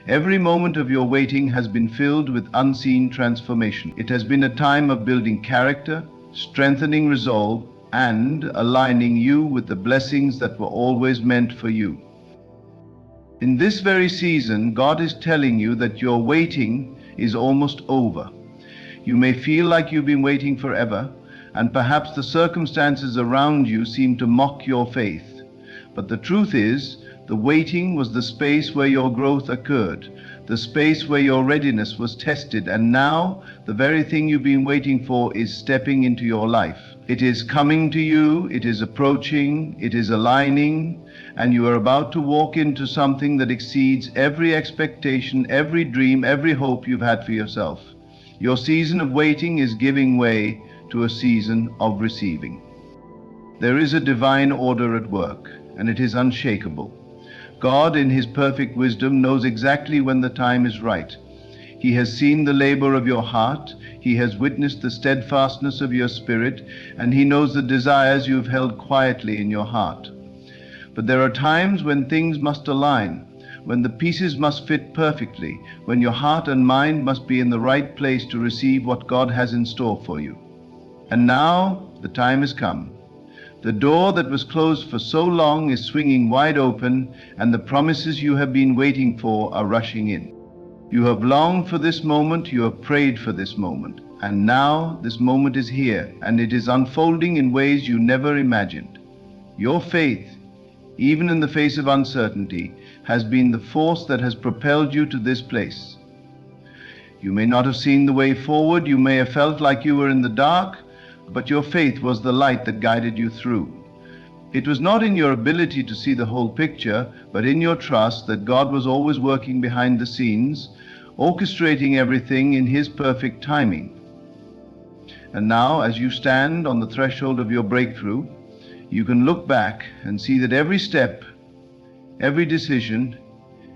Every moment of your waiting has been filled with unseen transformation. It has been a time of building character, strengthening resolve, and aligning you with the blessings that were always meant for you. In this very season, God is telling you that your waiting is almost over. You may feel like you've been waiting forever, and perhaps the circumstances around you seem to mock your faith. But the truth is, the waiting was the space where your growth occurred, the space where your readiness was tested, and now the very thing you've been waiting for is stepping into your life. It is coming to you, it is approaching, it is aligning, and you are about to walk into something that exceeds every expectation, every dream, every hope you've had for yourself. Your season of waiting is giving way to a season of receiving. There is a divine order at work, and it is unshakable. God, in His perfect wisdom, knows exactly when the time is right. He has seen the labor of your heart, He has witnessed the steadfastness of your spirit, and He knows the desires you have held quietly in your heart. But there are times when things must align, when the pieces must fit perfectly, when your heart and mind must be in the right place to receive what God has in store for you. And now the time has come. The door that was closed for so long is swinging wide open, and the promises you have been waiting for are rushing in. You have longed for this moment, you have prayed for this moment, and now this moment is here, and it is unfolding in ways you never imagined. Your faith, even in the face of uncertainty, has been the force that has propelled you to this place. You may not have seen the way forward, you may have felt like you were in the dark, but your faith was the light that guided you through. It was not in your ability to see the whole picture, but in your trust that God was always working behind the scenes, orchestrating everything in His perfect timing. And now, as you stand on the threshold of your breakthrough, you can look back and see that every step, every decision,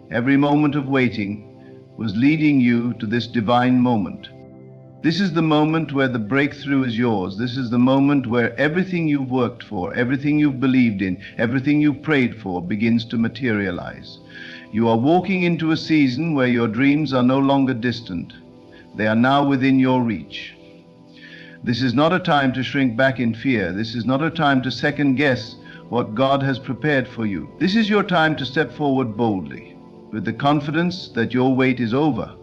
every moment of waiting was leading you to this divine moment. This is the moment where the breakthrough is yours. This is the moment where everything you've worked for, everything you've believed in, everything you've prayed for begins to materialize. You are walking into a season where your dreams are no longer distant. They are now within your reach. This is not a time to shrink back in fear. This is not a time to second guess what God has prepared for you. This is your time to step forward boldly, with the confidence that your wait is over,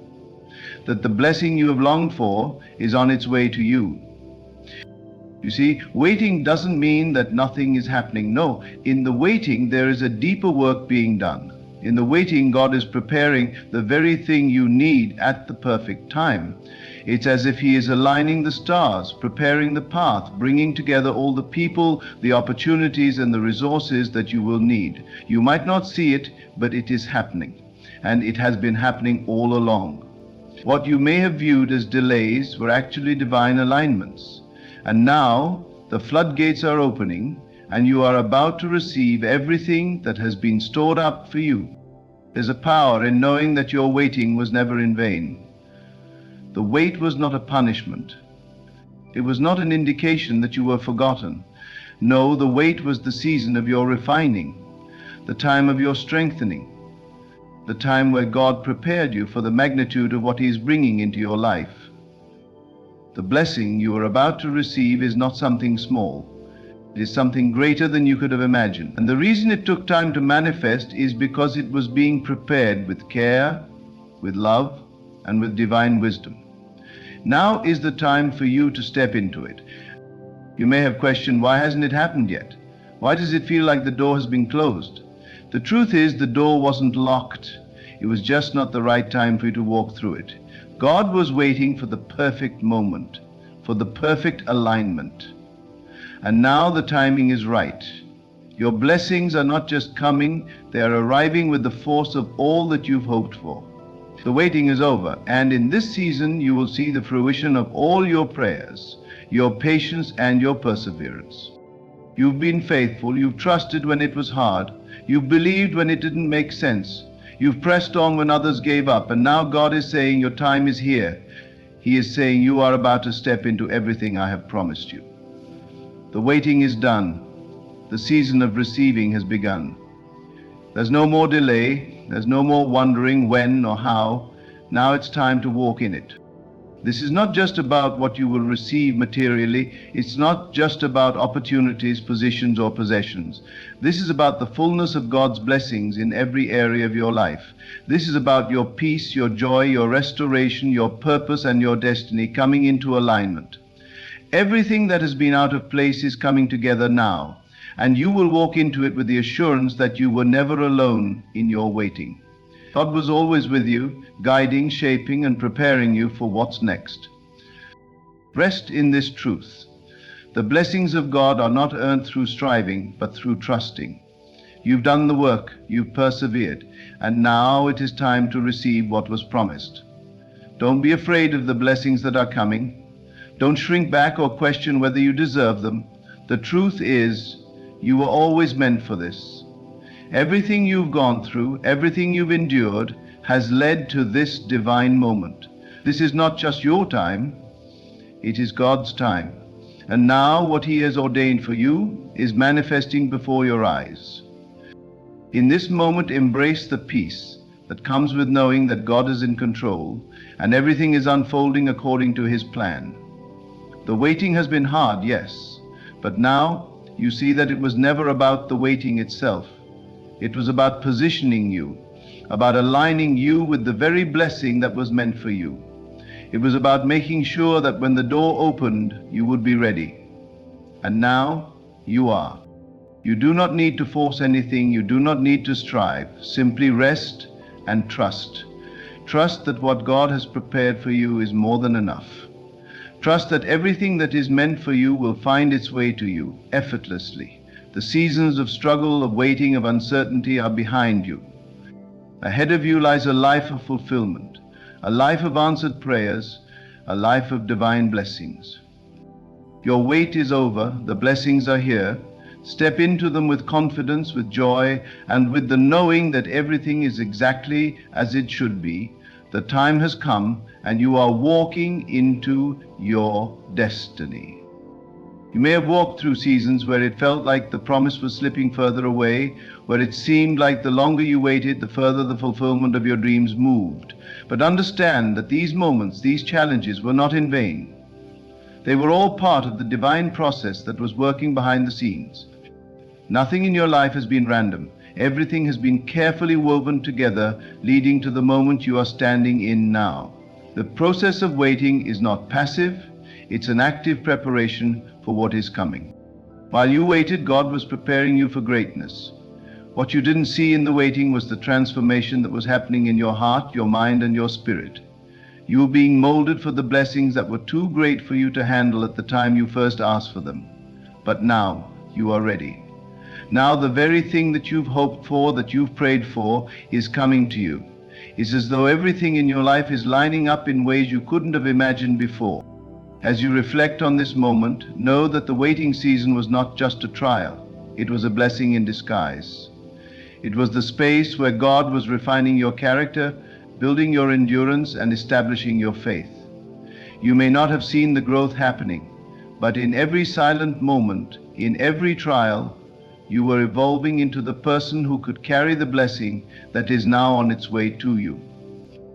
that the blessing you have longed for is on its way to you. You see, waiting doesn't mean that nothing is happening. No, in the waiting there is a deeper work being done. In the waiting, God is preparing the very thing you need at the perfect time. It's as if He is aligning the stars, preparing the path, bringing together all the people, the opportunities, and the resources that you will need. You might not see it, but it is happening, and it has been happening all along. What you may have viewed as delays were actually divine alignments. And now the floodgates are opening, and you are about to receive everything that has been stored up for you. There's a power in knowing that your waiting was never in vain. The wait was not a punishment. It was not an indication that you were forgotten. No, the wait was the season of your refining, the time of your strengthening, the time where God prepared you for the magnitude of what He is bringing into your life. The blessing you are about to receive is not something small. It is something greater than you could have imagined. And the reason it took time to manifest is because it was being prepared with care, with love, and with divine wisdom. Now is the time for you to step into it. You may have questioned, why hasn't it happened yet? Why does it feel like the door has been closed? The truth is, the door wasn't locked. It was just not the right time for you to walk through it. God was waiting for the perfect moment, for the perfect alignment. And now the timing is right. Your blessings are not just coming, they are arriving with the force of all that you've hoped for. The waiting is over, and in this season you will see the fruition of all your prayers, your patience, and your perseverance. You've been faithful. You've trusted when it was hard. You've believed when it didn't make sense. You've pressed on when others gave up. And now God is saying your time is here. He is saying you are about to step into everything I have promised you. The waiting is done. The season of receiving has begun. There's no more delay. There's no more wondering when or how. Now it's time to walk in it. This is not just about what you will receive materially. It's not just about opportunities, positions, or possessions. This is about the fullness of God's blessings in every area of your life. This is about your peace, your joy, your restoration, your purpose, and your destiny coming into alignment. Everything that has been out of place is coming together now, and you will walk into it with the assurance that you were never alone in your waiting. God was always with you, guiding, shaping, and preparing you for what's next. Rest in this truth. The blessings of God are not earned through striving, but through trusting. You've done the work, you've persevered, and now it is time to receive what was promised. Don't be afraid of the blessings that are coming. Don't shrink back or question whether you deserve them. The truth is, you were always meant for this. Everything you've gone through, everything you've endured, has led to this divine moment. This is not just your time, it is God's time. And now what He has ordained for you is manifesting before your eyes. In this moment, embrace the peace that comes with knowing that God is in control and everything is unfolding according to His plan. The waiting has been hard, yes, but now you see that it was never about the waiting itself. It was about positioning you, about aligning you with the very blessing that was meant for you. It was about making sure that when the door opened, you would be ready. And now you are. You do not need to force anything. You do not need to strive. Simply rest and trust. Trust that what God has prepared for you is more than enough. Trust that everything that is meant for you will find its way to you effortlessly. The seasons of struggle, of waiting, of uncertainty are behind you. Ahead of you lies a life of fulfillment, a life of answered prayers, a life of divine blessings. Your wait is over, the blessings are here. Step into them with confidence, with joy, and with the knowing that everything is exactly as it should be. The time has come, and you are walking into your destiny. You may have walked through seasons where it felt like the promise was slipping further away, where it seemed like the longer you waited, the further the fulfillment of your dreams moved. But understand that these moments, these challenges were not in vain. They were all part of the divine process that was working behind the scenes. Nothing in your life has been random. Everything has been carefully woven together, leading to the moment you are standing in now. The process of waiting is not passive, it's an active preparation for what is coming. While you waited, God was preparing you for greatness. What you didn't see in the waiting was the transformation that was happening in your heart, your mind, and your spirit. You were being molded for the blessings that were too great for you to handle at the time you first asked for them. But now you are ready. Now the very thing that you've hoped for, that you've prayed for, is coming to you. It's as though everything in your life is lining up in ways you couldn't have imagined before. As you reflect on this moment, know that the waiting season was not just a trial. It was a blessing in disguise. It was the space where God was refining your character, building your endurance, and establishing your faith. You may not have seen the growth happening, but in every silent moment, in every trial, you were evolving into the person who could carry the blessing that is now on its way to you.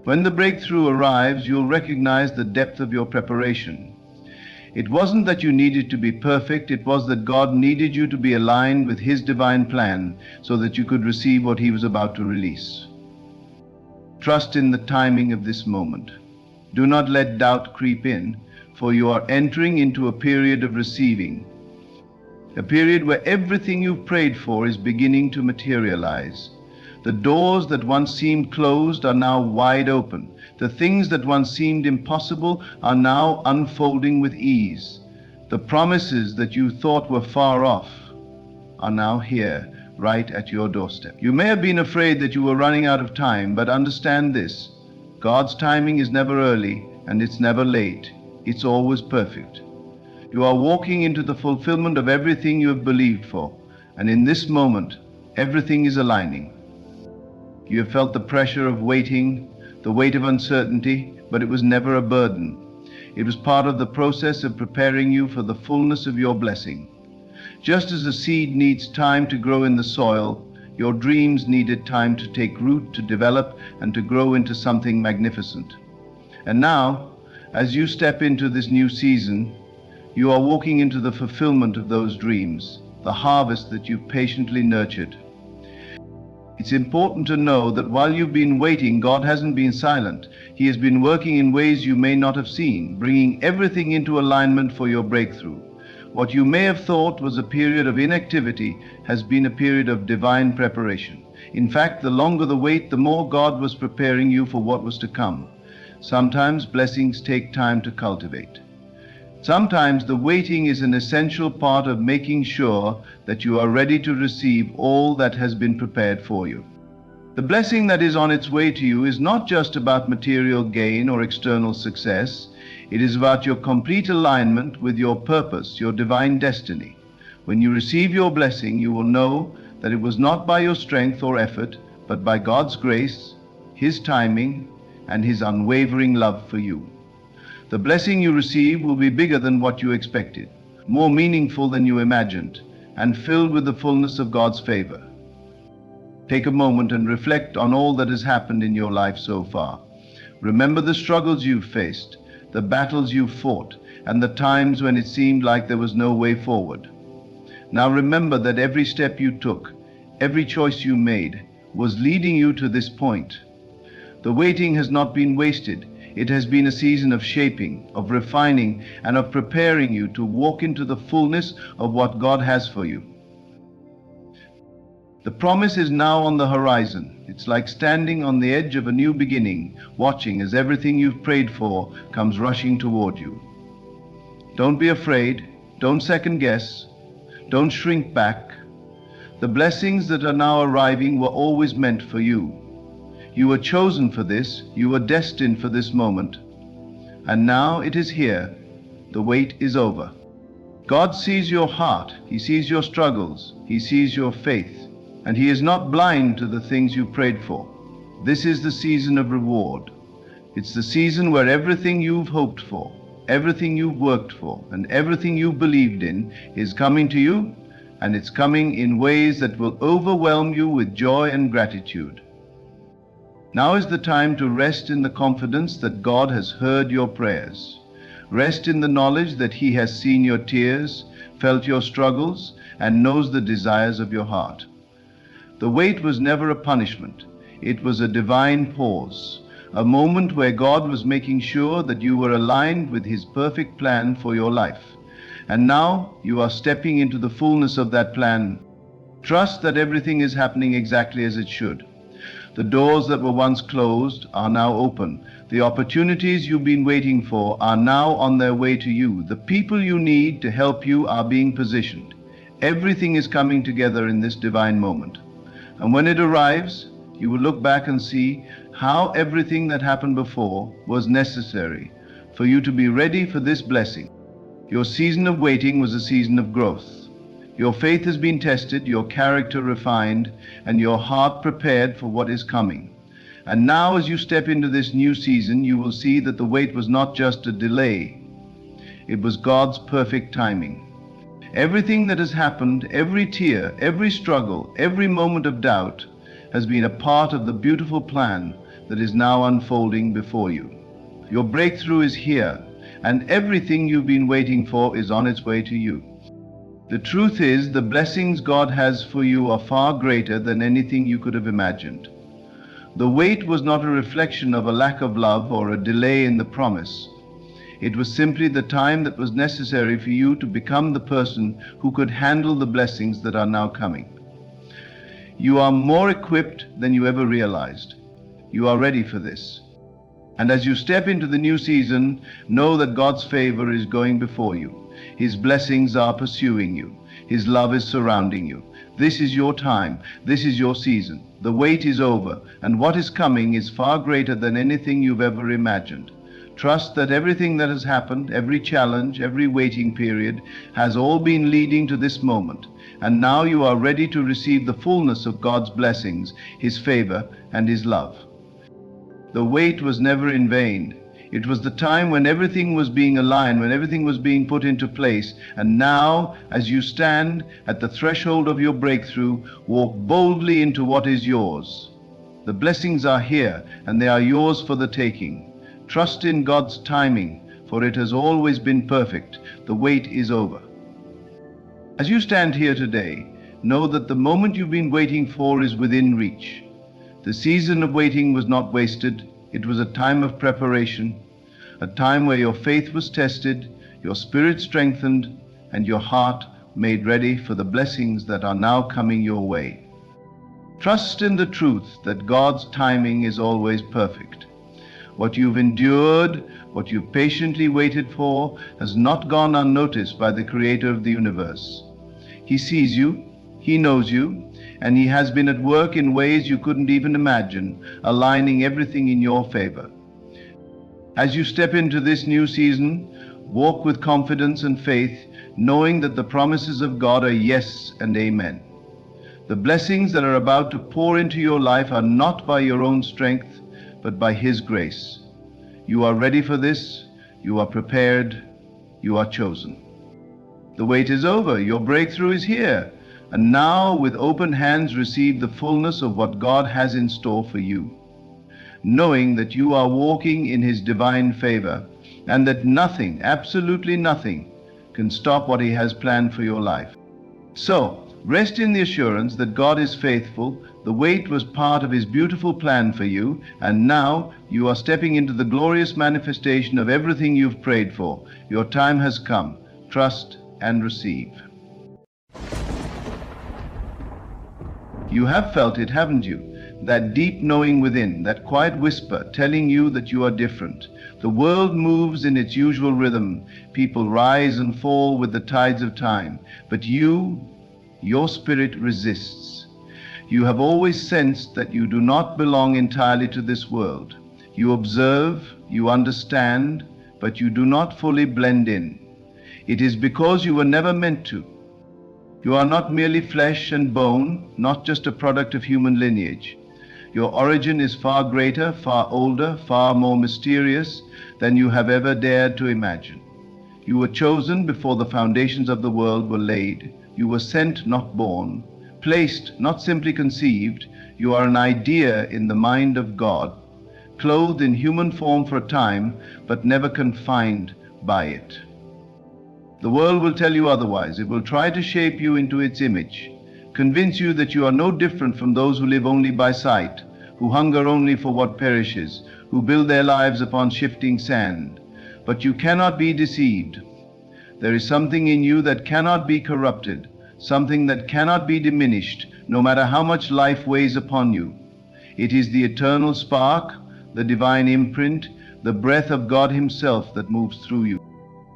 When the breakthrough arrives, you'll recognize the depth of your preparation. It wasn't that you needed to be perfect, it was that God needed you to be aligned with His divine plan so that you could receive what He was about to release. Trust in the timing of this moment. Do not let doubt creep in, for you are entering into a period of receiving, a period where everything you've prayed for is beginning to materialize. The doors that once seemed closed are now wide open. The things that once seemed impossible are now unfolding with ease. The promises that you thought were far off are now here, right at your doorstep. You may have been afraid that you were running out of time, but understand this: God's timing is never early and it's never late. It's always perfect. You are walking into the fulfillment of everything you have believed for, and in this moment, everything is aligning. You have felt the pressure of waiting, the weight of uncertainty, but it was never a burden. It was part of the process of preparing you for the fullness of your blessing. Just as a seed needs time to grow in the soil, your dreams needed time to take root, to develop, and to grow into something magnificent. And now, as you step into this new season, you are walking into the fulfillment of those dreams, the harvest that you've patiently nurtured. It's important to know that while you've been waiting, God hasn't been silent. He has been working in ways you may not have seen, bringing everything into alignment for your breakthrough. What you may have thought was a period of inactivity has been a period of divine preparation. In fact, the longer the wait, the more God was preparing you for what was to come. Sometimes blessings take time to cultivate. Sometimes the waiting is an essential part of making sure that you are ready to receive all that has been prepared for you. The blessing that is on its way to you is not just about material gain or external success. It is about your complete alignment with your purpose, your divine destiny. When you receive your blessing, you will know that it was not by your strength or effort, but by God's grace, His timing, and His unwavering love for you. The blessing you receive will be bigger than what you expected, more meaningful than you imagined, and filled with the fullness of God's favor. Take a moment and reflect on all that has happened in your life so far. Remember the struggles you've faced, the battles you've fought, and the times when it seemed like there was no way forward. Now remember that every step you took, every choice you made, was leading you to this point. The waiting has not been wasted. It has been a season of shaping, of refining, and of preparing you to walk into the fullness of what God has for you. The promise is now on the horizon. It's like standing on the edge of a new beginning, watching as everything you've prayed for comes rushing toward you. Don't be afraid. Don't second guess. Don't shrink back. The blessings that are now arriving were always meant for you. You were chosen for this. You were destined for this moment. And now it is here. The wait is over. God sees your heart. He sees your struggles. He sees your faith. And He is not blind to the things you prayed for. This is the season of reward. It's the season where everything you've hoped for, everything you've worked for, and everything you believed in is coming to you, and it's coming in ways that will overwhelm you with joy and gratitude. Now is the time to rest in the confidence that God has heard your prayers. Rest in the knowledge that He has seen your tears, felt your struggles, and knows the desires of your heart. The wait was never a punishment. It was a divine pause, a moment where God was making sure that you were aligned with His perfect plan for your life. And now you are stepping into the fullness of that plan. Trust that everything is happening exactly as it should. The doors that were once closed are now open. The opportunities you've been waiting for are now on their way to you. The people you need to help you are being positioned. Everything is coming together in this divine moment. And when it arrives, you will look back and see how everything that happened before was necessary for you to be ready for this blessing. Your season of waiting was a season of growth. Your faith has been tested, your character refined, and your heart prepared for what is coming. And now as you step into this new season, you will see that the wait was not just a delay. It was God's perfect timing. Everything that has happened, every tear, every struggle, every moment of doubt, has been a part of the beautiful plan that is now unfolding before you. Your breakthrough is here, and everything you've been waiting for is on its way to you. The truth is, the blessings God has for you are far greater than anything you could have imagined. The wait was not a reflection of a lack of love or a delay in the promise. It was simply the time that was necessary for you to become the person who could handle the blessings that are now coming. You are more equipped than you ever realized. You are ready for this. And as you step into the new season, know that God's favor is going before you. His blessings are pursuing you. His love is surrounding you. This is your time. This is your season. The wait is over, and what is coming is far greater than anything you've ever imagined. Trust that everything that has happened, every challenge, every waiting period, has all been leading to this moment, and now you are ready to receive the fullness of God's blessings, His favor, and His love. The wait was never in vain. It was the time when everything was being aligned, when everything was being put into place. And now, as you stand at the threshold of your breakthrough, walk boldly into what is yours. The blessings are here, and they are yours for the taking. Trust in God's timing, for it has always been perfect. The wait is over. As you stand here today, know that the moment you've been waiting for is within reach. The season of waiting was not wasted. It was a time of preparation, a time where your faith was tested, your spirit strengthened, and your heart made ready for the blessings that are now coming your way. Trust in the truth that God's timing is always perfect. What you've endured, what you've patiently waited for, has not gone unnoticed by the Creator of the universe. He sees you, He knows you, and He has been at work in ways you couldn't even imagine, aligning everything in your favor. As you step into this new season, walk with confidence and faith, knowing that the promises of God are yes and amen. The blessings that are about to pour into your life are not by your own strength, but by His grace. You are ready for this, you are prepared, you are chosen. The wait is over, your breakthrough is here. And now, with open hands, receive the fullness of what God has in store for you, knowing that you are walking in His divine favor, and that nothing, absolutely nothing, can stop what He has planned for your life. So, rest in the assurance that God is faithful. The wait was part of His beautiful plan for you, and now you are stepping into the glorious manifestation of everything you've prayed for. Your time has come. Trust and receive. You have felt it, haven't you? That deep knowing within, that quiet whisper telling you that you are different. The world moves in its usual rhythm. People rise and fall with the tides of time. But your spirit resists. You have always sensed that you do not belong entirely to this world. You observe, you understand, but you do not fully blend in. It is because you were never meant to. You are not merely flesh and bone, not just a product of human lineage. Your origin is far greater, far older, far more mysterious than you have ever dared to imagine. You were chosen before the foundations of the world were laid. You were sent, not born. Placed, not simply conceived. You are an idea in the mind of God, clothed in human form for a time, but never confined by it. The world will tell you otherwise. It will try to shape you into its image, convince you that you are no different from those who live only by sight, who hunger only for what perishes, who build their lives upon shifting sand. But you cannot be deceived. There is something in you that cannot be corrupted, something that cannot be diminished, no matter how much life weighs upon you. It is the eternal spark, the divine imprint, the breath of God Himself that moves through you.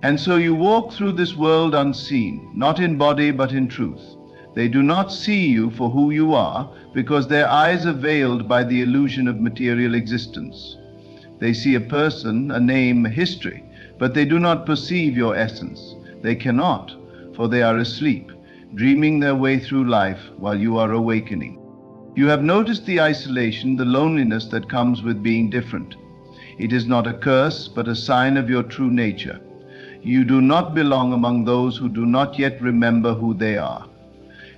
And so you walk through this world unseen, not in body but in truth. They do not see you for who you are because their eyes are veiled by the illusion of material existence. They see a person, a name, a history, but they do not perceive your essence. They cannot, for they are asleep, dreaming their way through life while you are awakening. You have noticed the isolation, the loneliness that comes with being different. It is not a curse, but a sign of your true nature. You do not belong among those who do not yet remember who they are.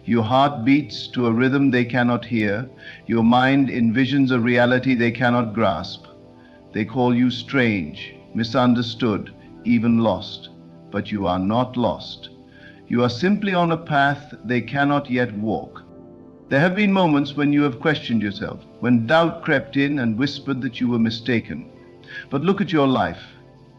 Your heart beats to a rhythm they cannot hear. Your mind envisions a reality they cannot grasp. They call you strange, misunderstood, even lost. But you are not lost. You are simply on a path they cannot yet walk. There have been moments when you have questioned yourself, when doubt crept in and whispered that you were mistaken. But look at your life.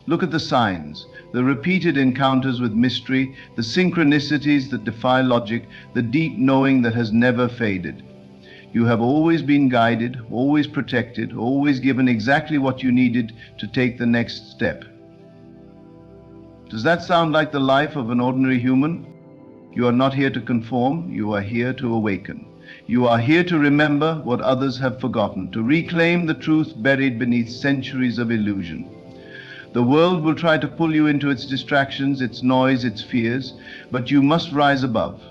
Look at the signs, the repeated encounters with mystery, the synchronicities that defy logic, the deep knowing that has never faded. You have always been guided, always protected, always given exactly what you needed to take the next step. Does that sound like the life of an ordinary human? You are not here to conform, you are here to awaken. You are here to remember what others have forgotten, to reclaim the truth buried beneath centuries of illusion. The world will try to pull you into its distractions, its noise, its fears, but you must rise above.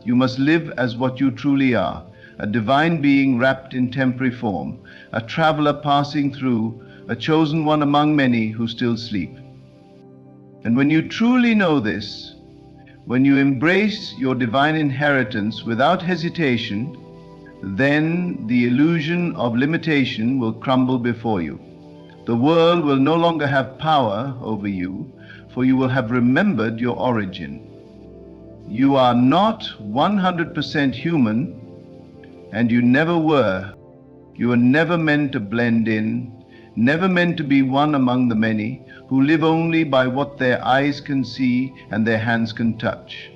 You must live as what you truly are, a divine being wrapped in temporary form, a traveler passing through, a chosen one among many who still sleep. And when you truly know this, when you embrace your divine inheritance without hesitation, then the illusion of limitation will crumble before you. The world will no longer have power over you, for you will have remembered your origin. You are not 100% human, and you never were. You were never meant to blend in, never meant to be one among the many who live only by what their eyes can see and their hands can touch.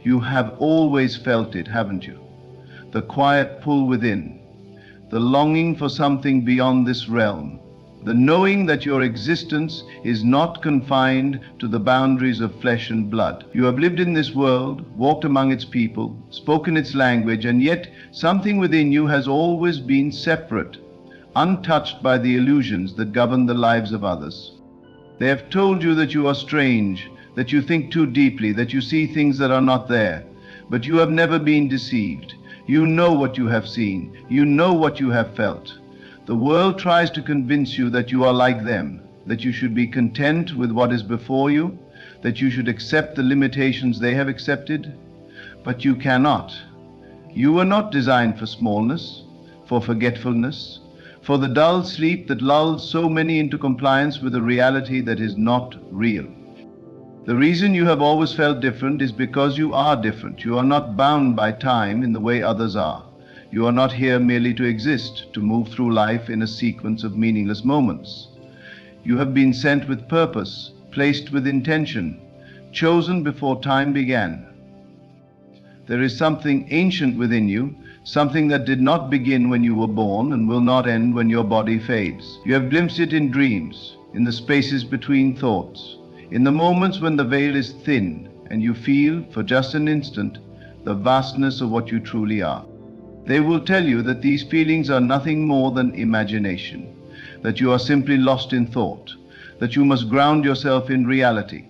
You have always felt it, haven't you? The quiet pull within, the longing for something beyond this realm, the knowing that your existence is not confined to the boundaries of flesh and blood. You have lived in this world, walked among its people, spoken its language, and yet something within you has always been separate, untouched by the illusions that govern the lives of others. They have told you that you are strange, that you think too deeply, that you see things that are not there, but you have never been deceived. You know what you have seen. You know what you have felt. The world tries to convince you that you are like them, that you should be content with what is before you, that you should accept the limitations they have accepted. But you cannot. You were not designed for smallness, for forgetfulness, for the dull sleep that lulls so many into compliance with a reality that is not real. The reason you have always felt different is because you are different. You are not bound by time in the way others are. You are not here merely to exist, to move through life in a sequence of meaningless moments. You have been sent with purpose, placed with intention, chosen before time began. There is something ancient within you, something that did not begin when you were born and will not end when your body fades. You have glimpsed it in dreams, in the spaces between thoughts, in the moments when the veil is thin and you feel, for just an instant, the vastness of what you truly are. They will tell you that these feelings are nothing more than imagination, that you are simply lost in thought, that you must ground yourself in reality.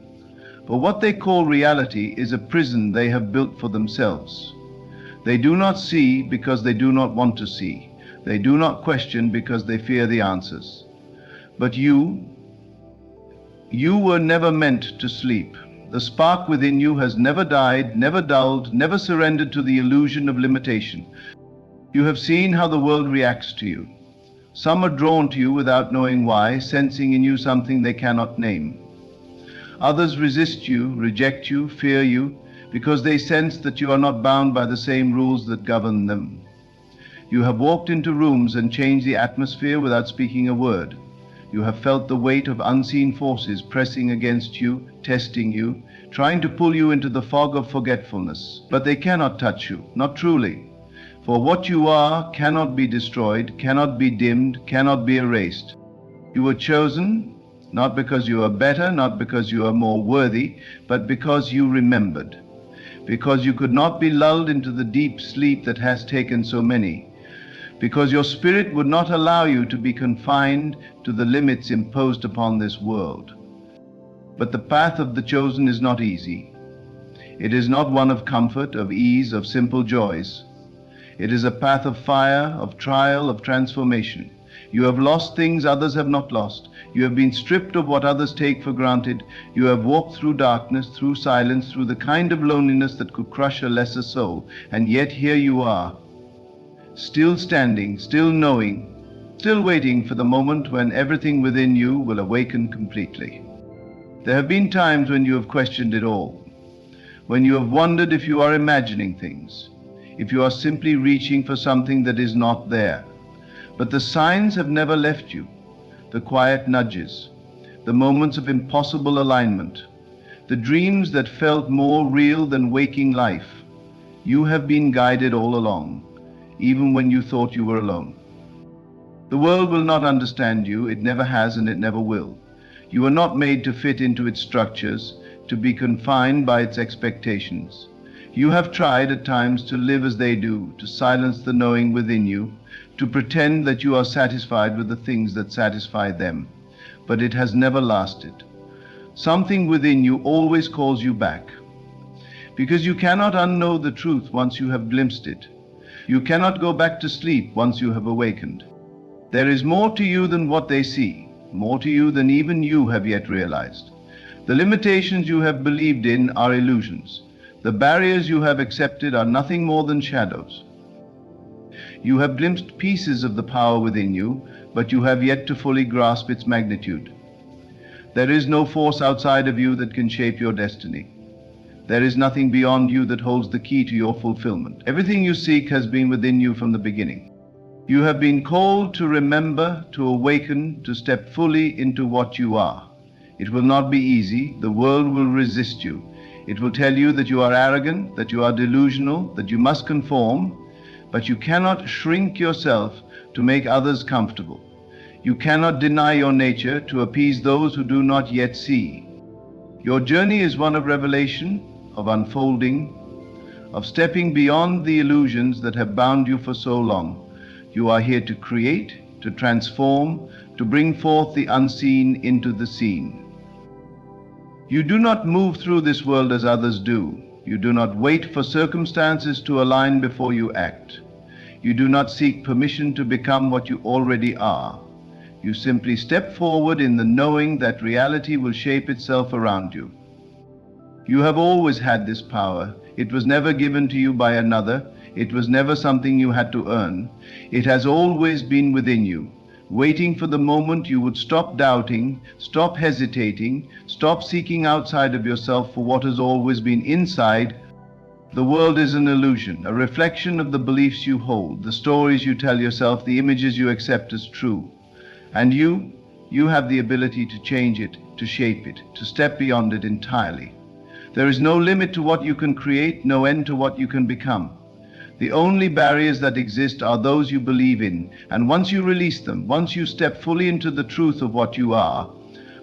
But what they call reality is a prison they have built for themselves. They do not see because they do not want to see. They do not question because they fear the answers. But you were never meant to sleep. The spark within you has never died, never dulled, never surrendered to the illusion of limitation. You have seen how the world reacts to you. Some are drawn to you without knowing why, sensing in you something they cannot name. Others resist you, reject you, fear you, because they sense that you are not bound by the same rules that govern them. You have walked into rooms and changed the atmosphere without speaking a word. You have felt the weight of unseen forces pressing against you, testing you, trying to pull you into the fog of forgetfulness. But they cannot touch you, not truly. For what you are cannot be destroyed, cannot be dimmed, cannot be erased. You were chosen, not because you are better, not because you are more worthy, but because you remembered. Because you could not be lulled into the deep sleep that has taken so many. Because your spirit would not allow you to be confined to the limits imposed upon this world. But the path of the chosen is not easy. It is not one of comfort, of ease, of simple joys. It is a path of fire, of trial, of transformation. You have lost things others have not lost. You have been stripped of what others take for granted. You have walked through darkness, through silence, through the kind of loneliness that could crush a lesser soul. And yet here you are, still standing, still knowing, still waiting for the moment when everything within you will awaken completely. There have been times when you have questioned it all, when you have wondered if you are imagining things, if you are simply reaching for something that is not there. But the signs have never left you, the quiet nudges, the moments of impossible alignment, the dreams that felt more real than waking life. You have been guided all along, even when you thought you were alone. The world will not understand you, it never has and it never will. You are not made to fit into its structures, to be confined by its expectations. You have tried at times to live as they do, to silence the knowing within you, to pretend that you are satisfied with the things that satisfy them. but it has never lasted. Something within you always calls you back, because you cannot unknow the truth once you have glimpsed it. You cannot go back to sleep once you have awakened. There is more to you than what they see, more to you than even you have yet realized. The limitations you have believed in are illusions. The barriers you have accepted are nothing more than shadows. You have glimpsed pieces of the power within you, but you have yet to fully grasp its magnitude. There is no force outside of you that can shape your destiny. There is nothing beyond you that holds the key to your fulfillment. Everything you seek has been within you from the beginning. You have been called to remember, to awaken, to step fully into what you are. It will not be easy. The world will resist you. It will tell you that you are arrogant, that you are delusional, that you must conform, but you cannot shrink yourself to make others comfortable. You cannot deny your nature to appease those who do not yet see. Your journey is one of revelation, of unfolding, of stepping beyond the illusions that have bound you for so long. You are here to create, to transform, to bring forth the unseen into the seen. You do not move through this world as others do. You do not wait for circumstances to align before you act. You do not seek permission to become what you already are. You simply step forward in the knowing that reality will shape itself around you. You have always had this power. It was never given to you by another. It was never something you had to earn. It has always been within you, waiting for the moment you would stop doubting, stop hesitating, stop seeking outside of yourself for what has always been inside. The world is an illusion, a reflection of the beliefs you hold, the stories you tell yourself, the images you accept as true. And you have the ability to change it, to shape it, to step beyond it entirely. There is no limit to what you can create, no end to what you can become. The only barriers that exist are those you believe in, and once you release them, once you step fully into the truth of what you are,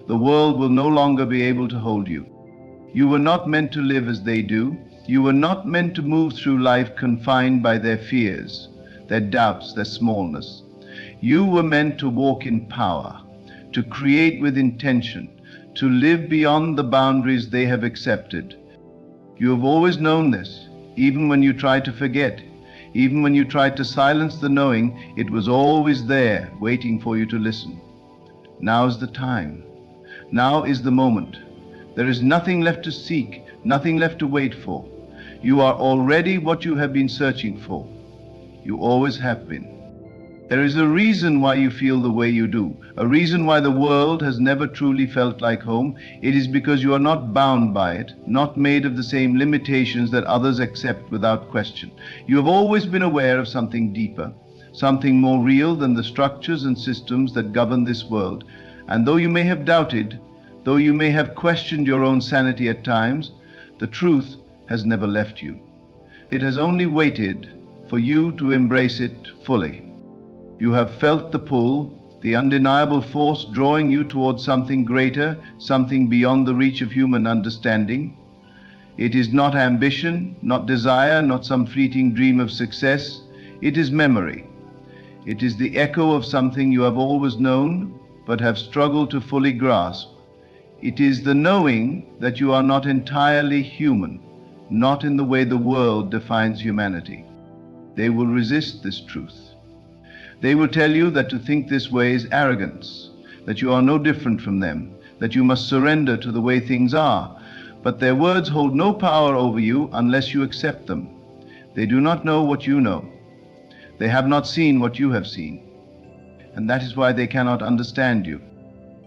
the world will no longer be able to hold you. You were not meant to live as they do. You were not meant to move through life confined by their fears, their doubts, their smallness. You were meant to walk in power, to create with intention, to live beyond the boundaries they have accepted. You have always known this. Even when you tried to forget, even when you tried to silence the knowing, it was always there, waiting for you to listen. Now is the time. Now is the moment. There is nothing left to seek, nothing left to wait for. You are already what you have been searching for. You always have been. There is a reason why you feel the way you do, a reason why the world has never truly felt like home. It is because you are not bound by it, not made of the same limitations that others accept without question. You have always been aware of something deeper, something more real than the structures and systems that govern this world. And though you may have doubted, though you may have questioned your own sanity at times, the truth has never left you. It has only waited for you to embrace it fully. You have felt the pull, the undeniable force drawing you towards something greater, something beyond the reach of human understanding. It is not ambition, not desire, not some fleeting dream of success. It is memory. It is the echo of something you have always known, but have struggled to fully grasp. It is the knowing that you are not entirely human, not in the way the world defines humanity. They will resist this truth. They will tell you that to think this way is arrogance, that you are no different from them, that you must surrender to the way things are. But their words hold no power over you unless you accept them. They do not know what you know. They have not seen what you have seen. And that is why they cannot understand you.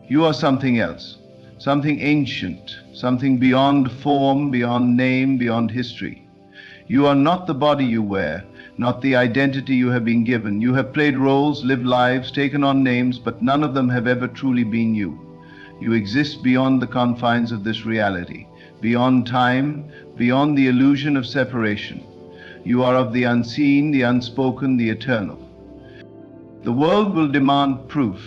You are something else, something ancient, something beyond form, beyond name, beyond history. You are not the body you wear, not the identity you have been given. You have played roles, lived lives, taken on names, but none of them have ever truly been you. You exist beyond the confines of this reality, beyond time, beyond the illusion of separation. You are of the unseen, the unspoken, the eternal. The world will demand proof.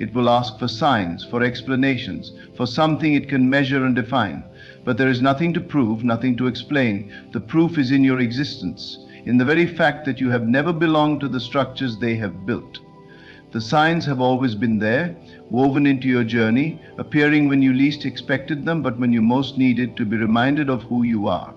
It will ask for signs, for explanations, for something it can measure and define. But there is nothing to prove, nothing to explain. The proof is in your existence, in the very fact that you have never belonged to the structures they have built. The signs have always been there. woven into your journey, appearing when you least expected them, but when you most needed to be reminded of who you are.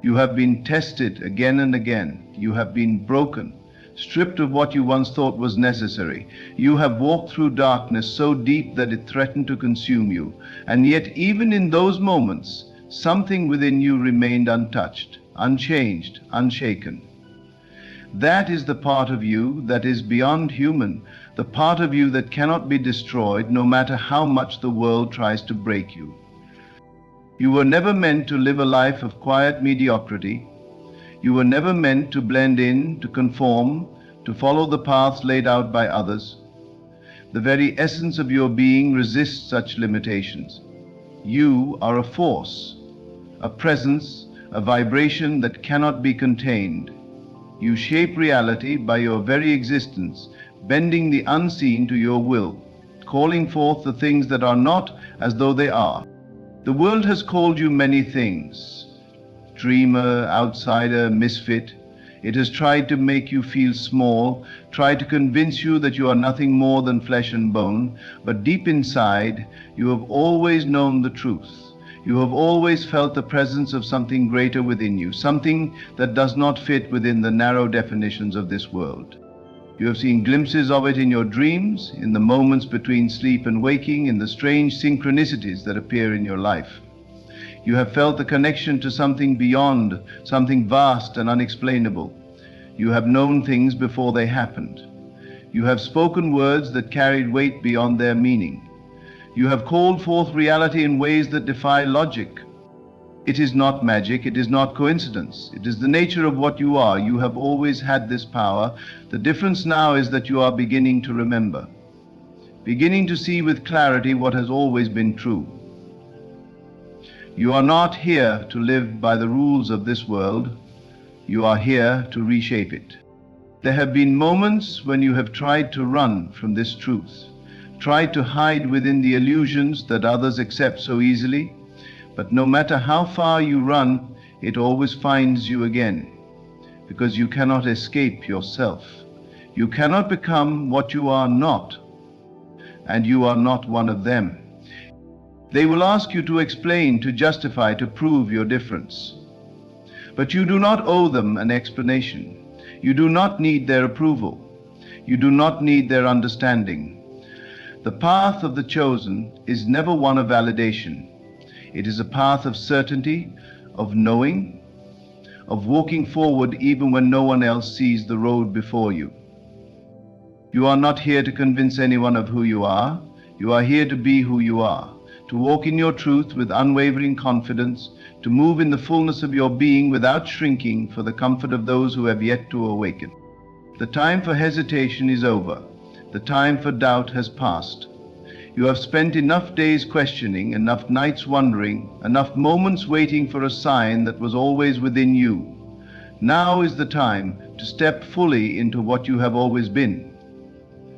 You have been tested again and again. You have been broken, stripped of what you once thought was necessary. You have walked through darkness so deep that it threatened to consume you. And yet, even in those moments, something within you remained untouched, unchanged, unshaken. That is the part of you that is beyond human, the part of you that cannot be destroyed no matter how much the world tries to break you. You were never meant to live a life of quiet mediocrity. You were never meant to blend in, to conform, to follow the paths laid out by others. The very essence of your being resists such limitations. You are a force, a presence, a vibration that cannot be contained. You shape reality by your very existence, bending the unseen to your will, calling forth the things that are not as though they are. The world has called you many things: dreamer, outsider, misfit. It has tried to make you feel small, tried to convince you that you are nothing more than flesh and bone, but deep inside, you have always known the truth. You have always felt the presence of something greater within you, something that does not fit within the narrow definitions of this world. You have seen glimpses of it in your dreams, in the moments between sleep and waking, in the strange synchronicities that appear in your life. You have felt the connection to something beyond, something vast and unexplainable. You have known things before they happened. You have spoken words that carried weight beyond their meaning. You have called forth reality in ways that defy logic. It is not magic, it is not coincidence. It is the nature of what you are. You have always had this power. The difference now is that you are beginning to remember, beginning to see with clarity what has always been true. You are not here to live by the rules of this world. You are here to reshape it. There have been moments when you have tried to run from this truth, tried to hide within the illusions that others accept so easily. But no matter how far you run, it always finds you again, because you cannot escape yourself. You cannot become what you are not, and you are not one of them. They will ask you to explain, to justify, to prove your difference. But you do not owe them an explanation. You do not need their approval. You do not need their understanding. The path of the chosen is never one of validation. It is a path of certainty, of knowing, of walking forward even when no one else sees the road before you. You are not here to convince anyone of who you are. You are here to be who you are, to walk in your truth with unwavering confidence, to move in the fullness of your being without shrinking for the comfort of those who have yet to awaken. The time for hesitation is over. The time for doubt has passed. You have spent enough days questioning, enough nights wondering, enough moments waiting for a sign that was always within you. Now is the time to step fully into what you have always been,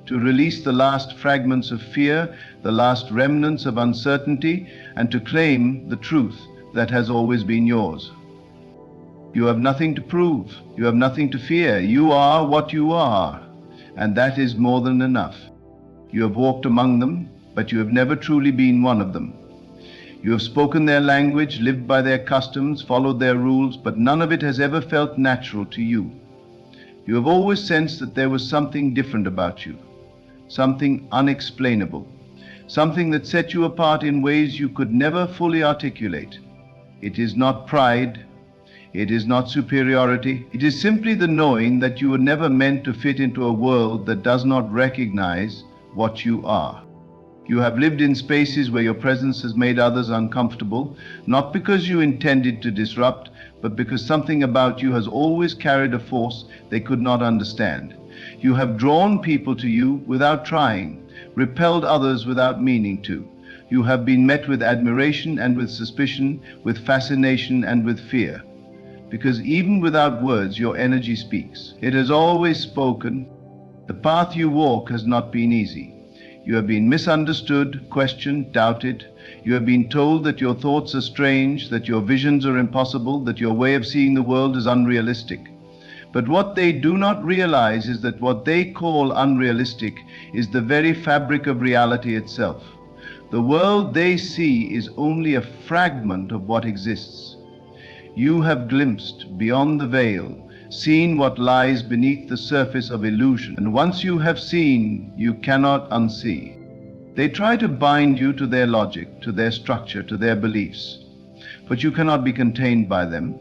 to release the last fragments of fear, the last remnants of uncertainty, and to claim the truth that has always been yours. You have nothing to prove. You have nothing to fear. You are what you are, and that is more than enough. You have walked among them, but you have never truly been one of them. You have spoken their language, lived by their customs, followed their rules, but none of it has ever felt natural to you. You have always sensed that there was something different about you, something unexplainable, something that set you apart in ways you could never fully articulate. It is not pride. It is not superiority. It is simply the knowing that you were never meant to fit into a world that does not recognize what you are. You have lived in spaces where your presence has made others uncomfortable, not because you intended to disrupt, but because something about you has always carried a force they could not understand. You have drawn people to you without trying, repelled others without meaning to. You have been met with admiration and with suspicion, with fascination and with fear. Because even without words, your energy speaks. It has always spoken. The path you walk has not been easy. You have been misunderstood, questioned, doubted. You have been told that your thoughts are strange, that your visions are impossible, that your way of seeing the world is unrealistic. But what they do not realize is that what they call unrealistic is the very fabric of reality itself. The world they see is only a fragment of what exists. You have glimpsed beyond the veil, seen what lies beneath the surface of illusion, and once you have seen, you cannot unsee. They try to bind you to their logic, to their structure, to their beliefs, but you cannot be contained by them.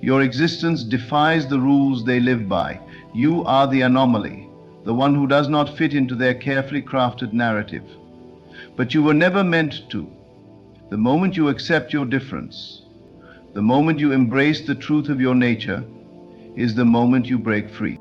Your existence defies the rules they live by. You are the anomaly, the one who does not fit into their carefully crafted narrative. But you were never meant to. The moment you accept your difference, the moment you embrace the truth of your nature, is the moment you break free.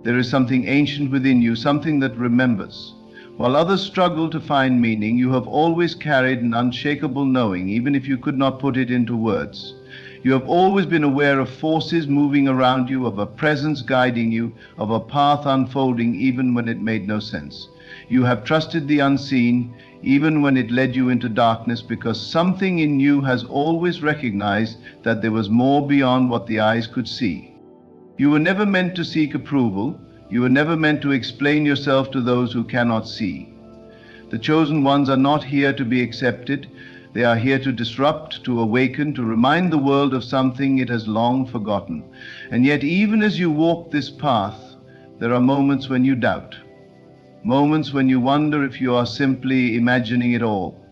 There is something ancient within you, something that remembers. While others struggle to find meaning, you have always carried an unshakable knowing, even if you could not put it into words. You have always been aware of forces moving around you, of a presence guiding you, of a path unfolding even when it made no sense. You have trusted the unseen even when it led you into darkness, because something in you has always recognized that there was more beyond what the eyes could see. You were never meant to seek approval. You were never meant to explain yourself to those who cannot see. The chosen ones are not here to be accepted. They are here to disrupt, to awaken, to remind the world of something it has long forgotten. And yet, even as you walk this path, there are moments when you doubt. Moments when you wonder if you are simply imagining it all.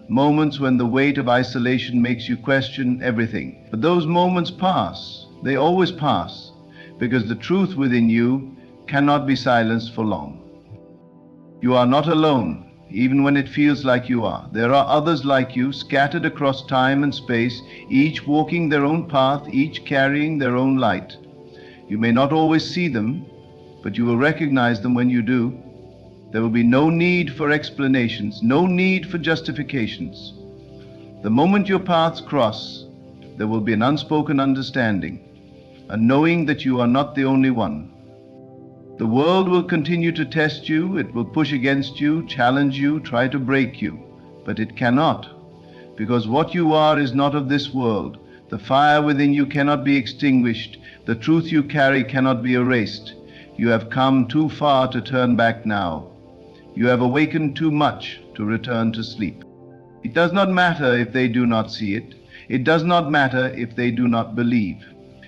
Moments when the weight of isolation makes you question everything. But those moments pass. They always pass, because the truth within you cannot be silenced for long. You are not alone, even when it feels like you are. There are others like you, scattered across time and space, each walking their own path, each carrying their own light. You may not always see them, but you will recognize them when you do. There will be no need for explanations, no need for justifications. The moment your paths cross, there will be an unspoken understanding, a knowing that you are not the only one. The world will continue to test you, it will push against you, challenge you, try to break you. But it cannot, because what you are is not of this world. The fire within you cannot be extinguished. The truth you carry cannot be erased. You have come too far to turn back now. You have awakened too much to return to sleep. It does not matter if they do not see it. It does not matter if they do not believe.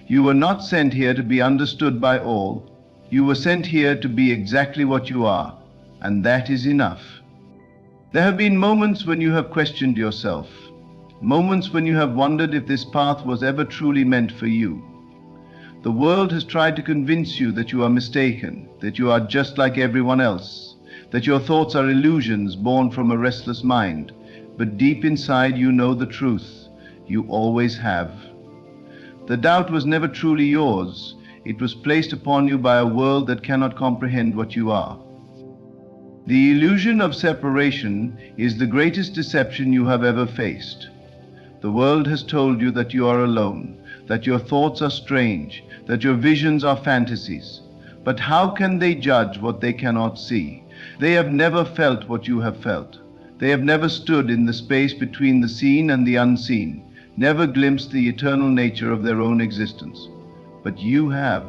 You were not sent here to be understood by all. You were sent here to be exactly what you are, and that is enough. There have been moments when you have questioned yourself, moments when you have wondered if this path was ever truly meant for you. The world has tried to convince you that you are mistaken, that you are just like everyone else, that your thoughts are illusions born from a restless mind. But deep inside you know the truth. You always have. The doubt was never truly yours. It was placed upon you by a world that cannot comprehend what you are. The illusion of separation is the greatest deception you have ever faced. The world has told you that you are alone, that your thoughts are strange, that your visions are fantasies. But how can they judge what they cannot see? They have never felt what you have felt. They have never stood in the space between the seen and the unseen, never glimpsed the eternal nature of their own existence. But you have.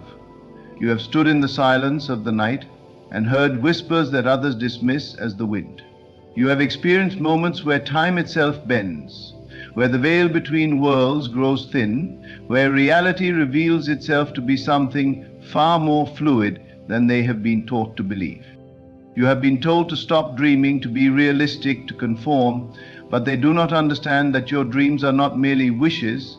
You have stood in the silence of the night and heard whispers that others dismiss as the wind. You have experienced moments where time itself bends, where the veil between worlds grows thin, where reality reveals itself to be something far more fluid than they have been taught to believe. You have been told to stop dreaming, to be realistic, to conform, but they do not understand that your dreams are not merely wishes.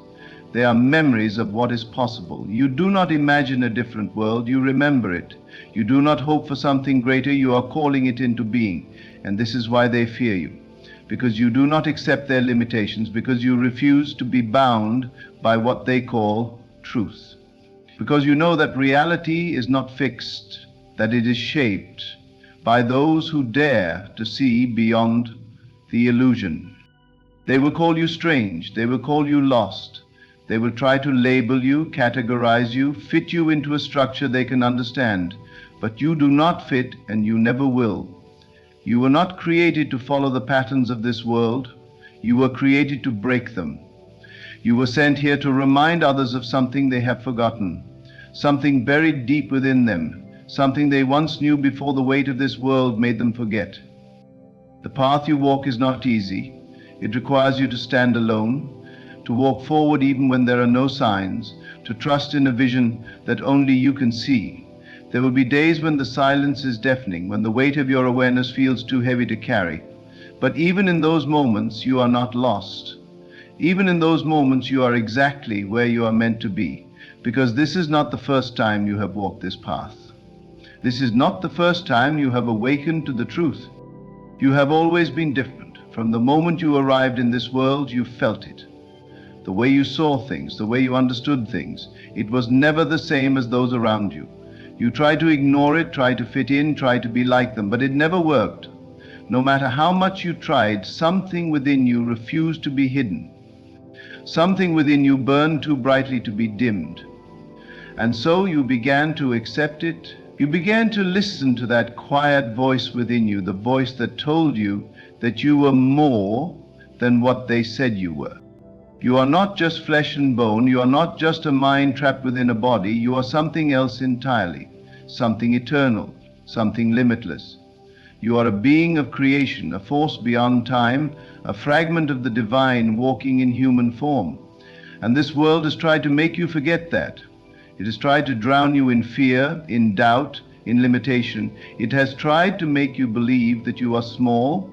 They are memories of what is possible. You do not imagine a different world, you remember it. You do not hope for something greater, you are calling it into being. And this is why they fear you. Because you do not accept their limitations, because you refuse to be bound by what they call truth. Because you know that reality is not fixed, that it is shaped by those who dare to see beyond the illusion. They will call you strange, they will call you lost. They will try to label you, categorize you, fit you into a structure they can understand. But you do not fit, and you never will. You were not created to follow the patterns of this world. You were created to break them. You were sent here to remind others of something they have forgotten. something buried deep within them, something they once knew before the weight of this world made them forget. The path you walk is not easy. It requires you to stand alone, to walk forward even when there are no signs, to trust in a vision that only you can see. There will be days when the silence is deafening, when the weight of your awareness feels too heavy to carry. But even in those moments, you are not lost. Even in those moments, you are exactly where you are meant to be, because this is not the first time you have walked this path. This is not the first time you have awakened to the truth. You have always been different. From the moment you arrived in this world, you felt it. The way you saw things, the way you understood things, it was never the same as those around you. You tried to ignore it, tried to fit in, tried to be like them, but it never worked. No matter how much you tried, something within you refused to be hidden. Something within you burned too brightly to be dimmed. And so you began to accept it. You began to listen to that quiet voice within you, the voice that told you that you were more than what they said you were. You are not just flesh and bone, you are not just a mind trapped within a body, you are something else entirely, something eternal, something limitless. You are a being of creation, a force beyond time, a fragment of the divine walking in human form. And this world has tried to make you forget that. It has tried to drown you in fear, in doubt, in limitation. It has tried to make you believe that you are small,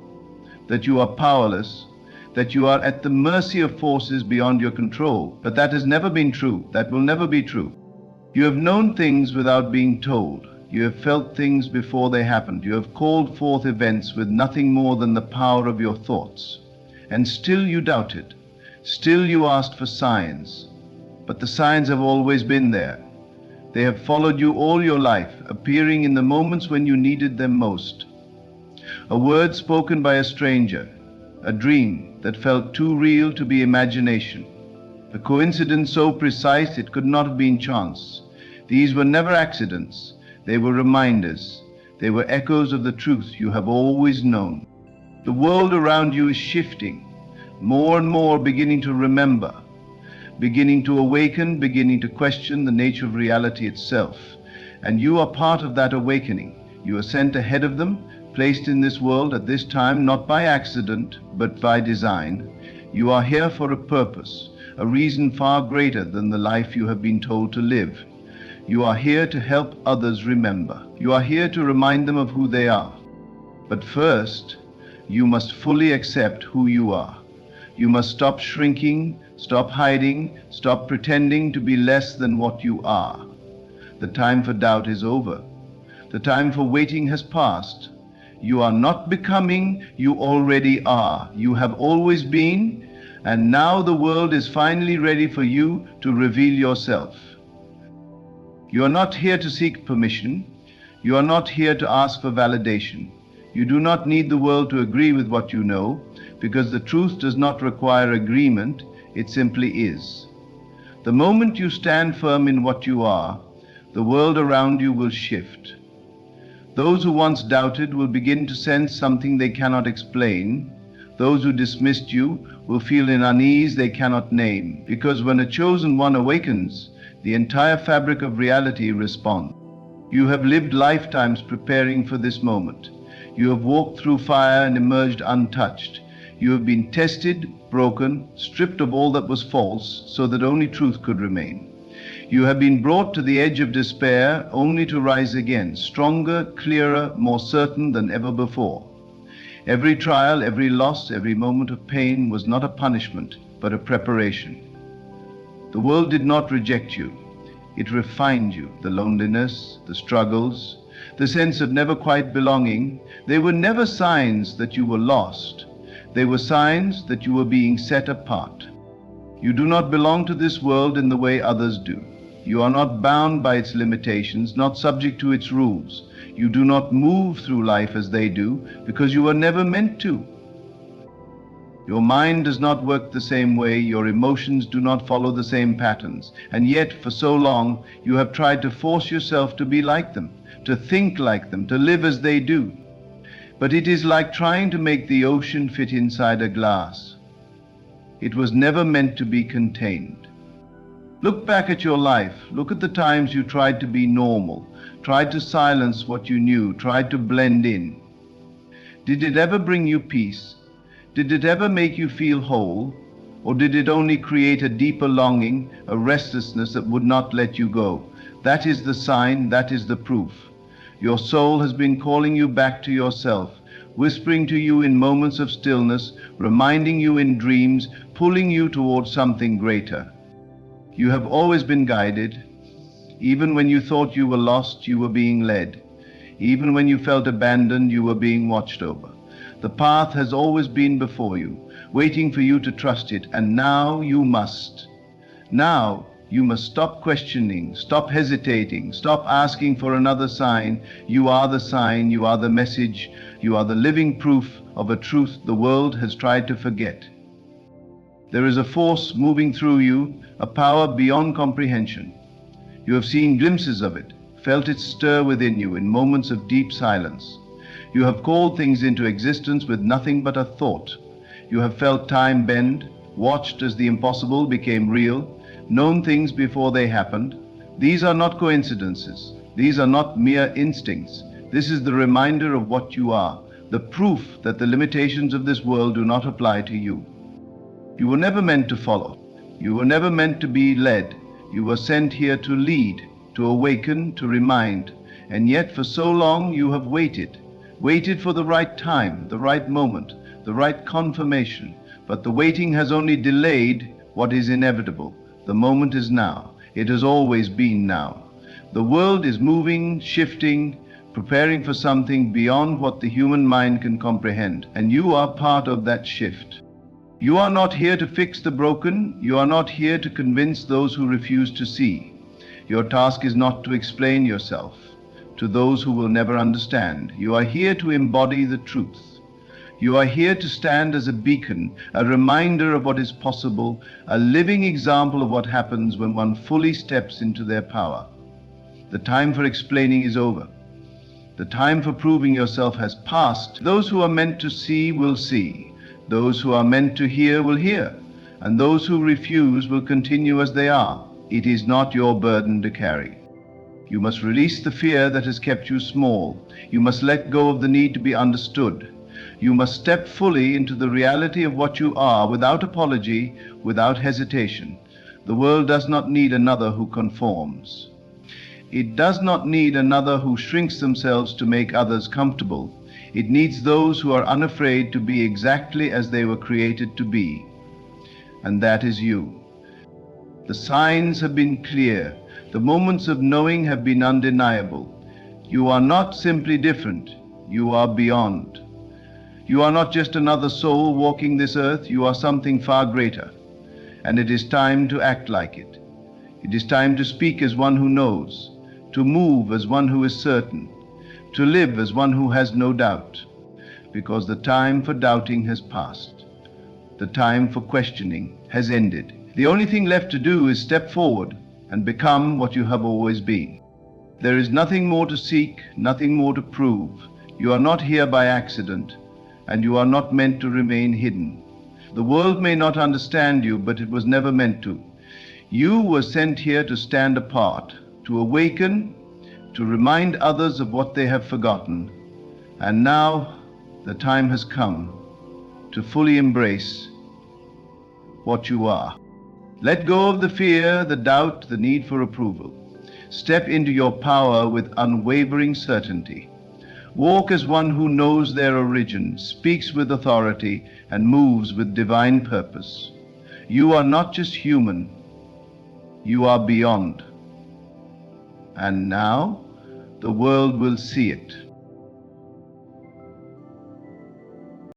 that you are powerless, that you are at the mercy of forces beyond your control. But that has never been true. That will never be true. You have known things without being told. You have felt things before they happened. You have called forth events with nothing more than the power of your thoughts. And still you doubted. Still you asked for signs. But the signs have always been there. They have followed you all your life, appearing in the moments when you needed them most. A word spoken by a stranger, a dream that felt too real to be imagination, a coincidence so precise it could not have been chance. These were never accidents. They were reminders. They were echoes of the truth you have always known. The world around you is shifting, more and more beginning to remember, beginning to awaken, beginning to question the nature of reality itself. And you are part of that awakening. You are sent ahead of them, placed in this world at this time, not by accident, but by design. You are here for a purpose, a reason far greater than the life you have been told to live. You are here to help others remember. You are here to remind them of who they are. But first, you must fully accept who you are. You must stop shrinking, stop hiding, stop pretending to be less than what you are. The time for doubt is over. The time for waiting has passed. You are not becoming, you already are. You have always been, and now the world is finally ready for you to reveal yourself. You are not here to seek permission. You are not here to ask for validation. You do not need the world to agree with what you know, because the truth does not require agreement, it simply is. The moment you stand firm in what you are, the world around you will shift. Those who once doubted will begin to sense something they cannot explain. Those who dismissed you will feel an unease they cannot name, because when a chosen one awakens, the entire fabric of reality responds. You have lived lifetimes preparing for this moment. You have walked through fire and emerged untouched. You have been tested, broken, stripped of all that was false, so that only truth could remain. You have been brought to the edge of despair, only to rise again, stronger, clearer, more certain than ever before. Every trial, every loss, every moment of pain was not a punishment, but a preparation. The world did not reject you. It refined you. The loneliness, the struggles, the sense of never quite belonging, they were never signs that you were lost. They were signs that you were being set apart. You do not belong to this world in the way others do. You are not bound by its limitations, not subject to its rules. You do not move through life as they do, because you were never meant to. Your mind does not work the same way, your emotions do not follow the same patterns, and yet for so long you have tried to force yourself to be like them, to think like them, to live as they do. But it is like trying to make the ocean fit inside a glass. It was never meant to be contained. Look back at your life. Look at the times you tried to be normal, tried to silence what you knew, tried to blend in. Did it ever bring you peace? Did it ever make you feel whole? Or did it only create a deeper longing, a restlessness that would not let you go? That is the sign, that is the proof. Your soul has been calling you back to yourself, whispering to you in moments of stillness, reminding you in dreams, pulling you towards something greater. You have always been guided. Even when you thought you were lost, you were being led. Even when you felt abandoned, you were being watched over. The path has always been before you, waiting for you to trust it, and now you must. Now you must stop questioning, stop hesitating, stop asking for another sign. You are the sign, you are the message, you are the living proof of a truth the world has tried to forget. There is a force moving through you, a power beyond comprehension. You have seen glimpses of it, felt it stir within you in moments of deep silence. You have called things into existence with nothing but a thought. You have felt time bend, watched as the impossible became real, known things before they happened. These are not coincidences. These are not mere instincts. This is the reminder of what you are, the proof that the limitations of this world do not apply to you. You were never meant to follow. You were never meant to be led. You were sent here to lead, to awaken, to remind. And yet for so long you have waited for the right time, the right moment, the right confirmation. But the waiting has only delayed what is inevitable. The moment is now. It has always been now. The world is moving, shifting, preparing for something beyond what the human mind can comprehend. And you are part of that shift. You are not here to fix the broken. You are not here to convince those who refuse to see. Your task is not to explain yourself to those who will never understand. You are here to embody the truth. You are here to stand as a beacon, a reminder of what is possible, a living example of what happens when one fully steps into their power. The time for explaining is over. The time for proving yourself has passed. Those who are meant to see will see. Those who are meant to hear will hear, and those who refuse will continue as they are. It is not your burden to carry. You must release the fear that has kept you small. You must let go of the need to be understood. You must step fully into the reality of what you are, without apology, without hesitation. The world does not need another who conforms. It does not need another who shrinks themselves to make others comfortable. It needs those who are unafraid to be exactly as they were created to be. And that is you. The signs have been clear. The moments of knowing have been undeniable. You are not simply different. You are beyond. You are not just another soul walking this earth. You are something far greater. And it is time to act like it. It is time to speak as one who knows, to move as one who is certain, to live as one who has no doubt, because the time for doubting has passed. The time for questioning has ended. The only thing left to do is step forward and become what you have always been. There is nothing more to seek, nothing more to prove. You are not here by accident, and you are not meant to remain hidden. The world may not understand you, but it was never meant to. You were sent here to stand apart, to awaken, to remind others of what they have forgotten. And now the time has come to fully embrace what you are. Let go of the fear, the doubt, the need for approval. Step into your power with unwavering certainty. Walk as one who knows their origin, speaks with authority, and moves with divine purpose. You are not just human, you are beyond. And now the world will see it.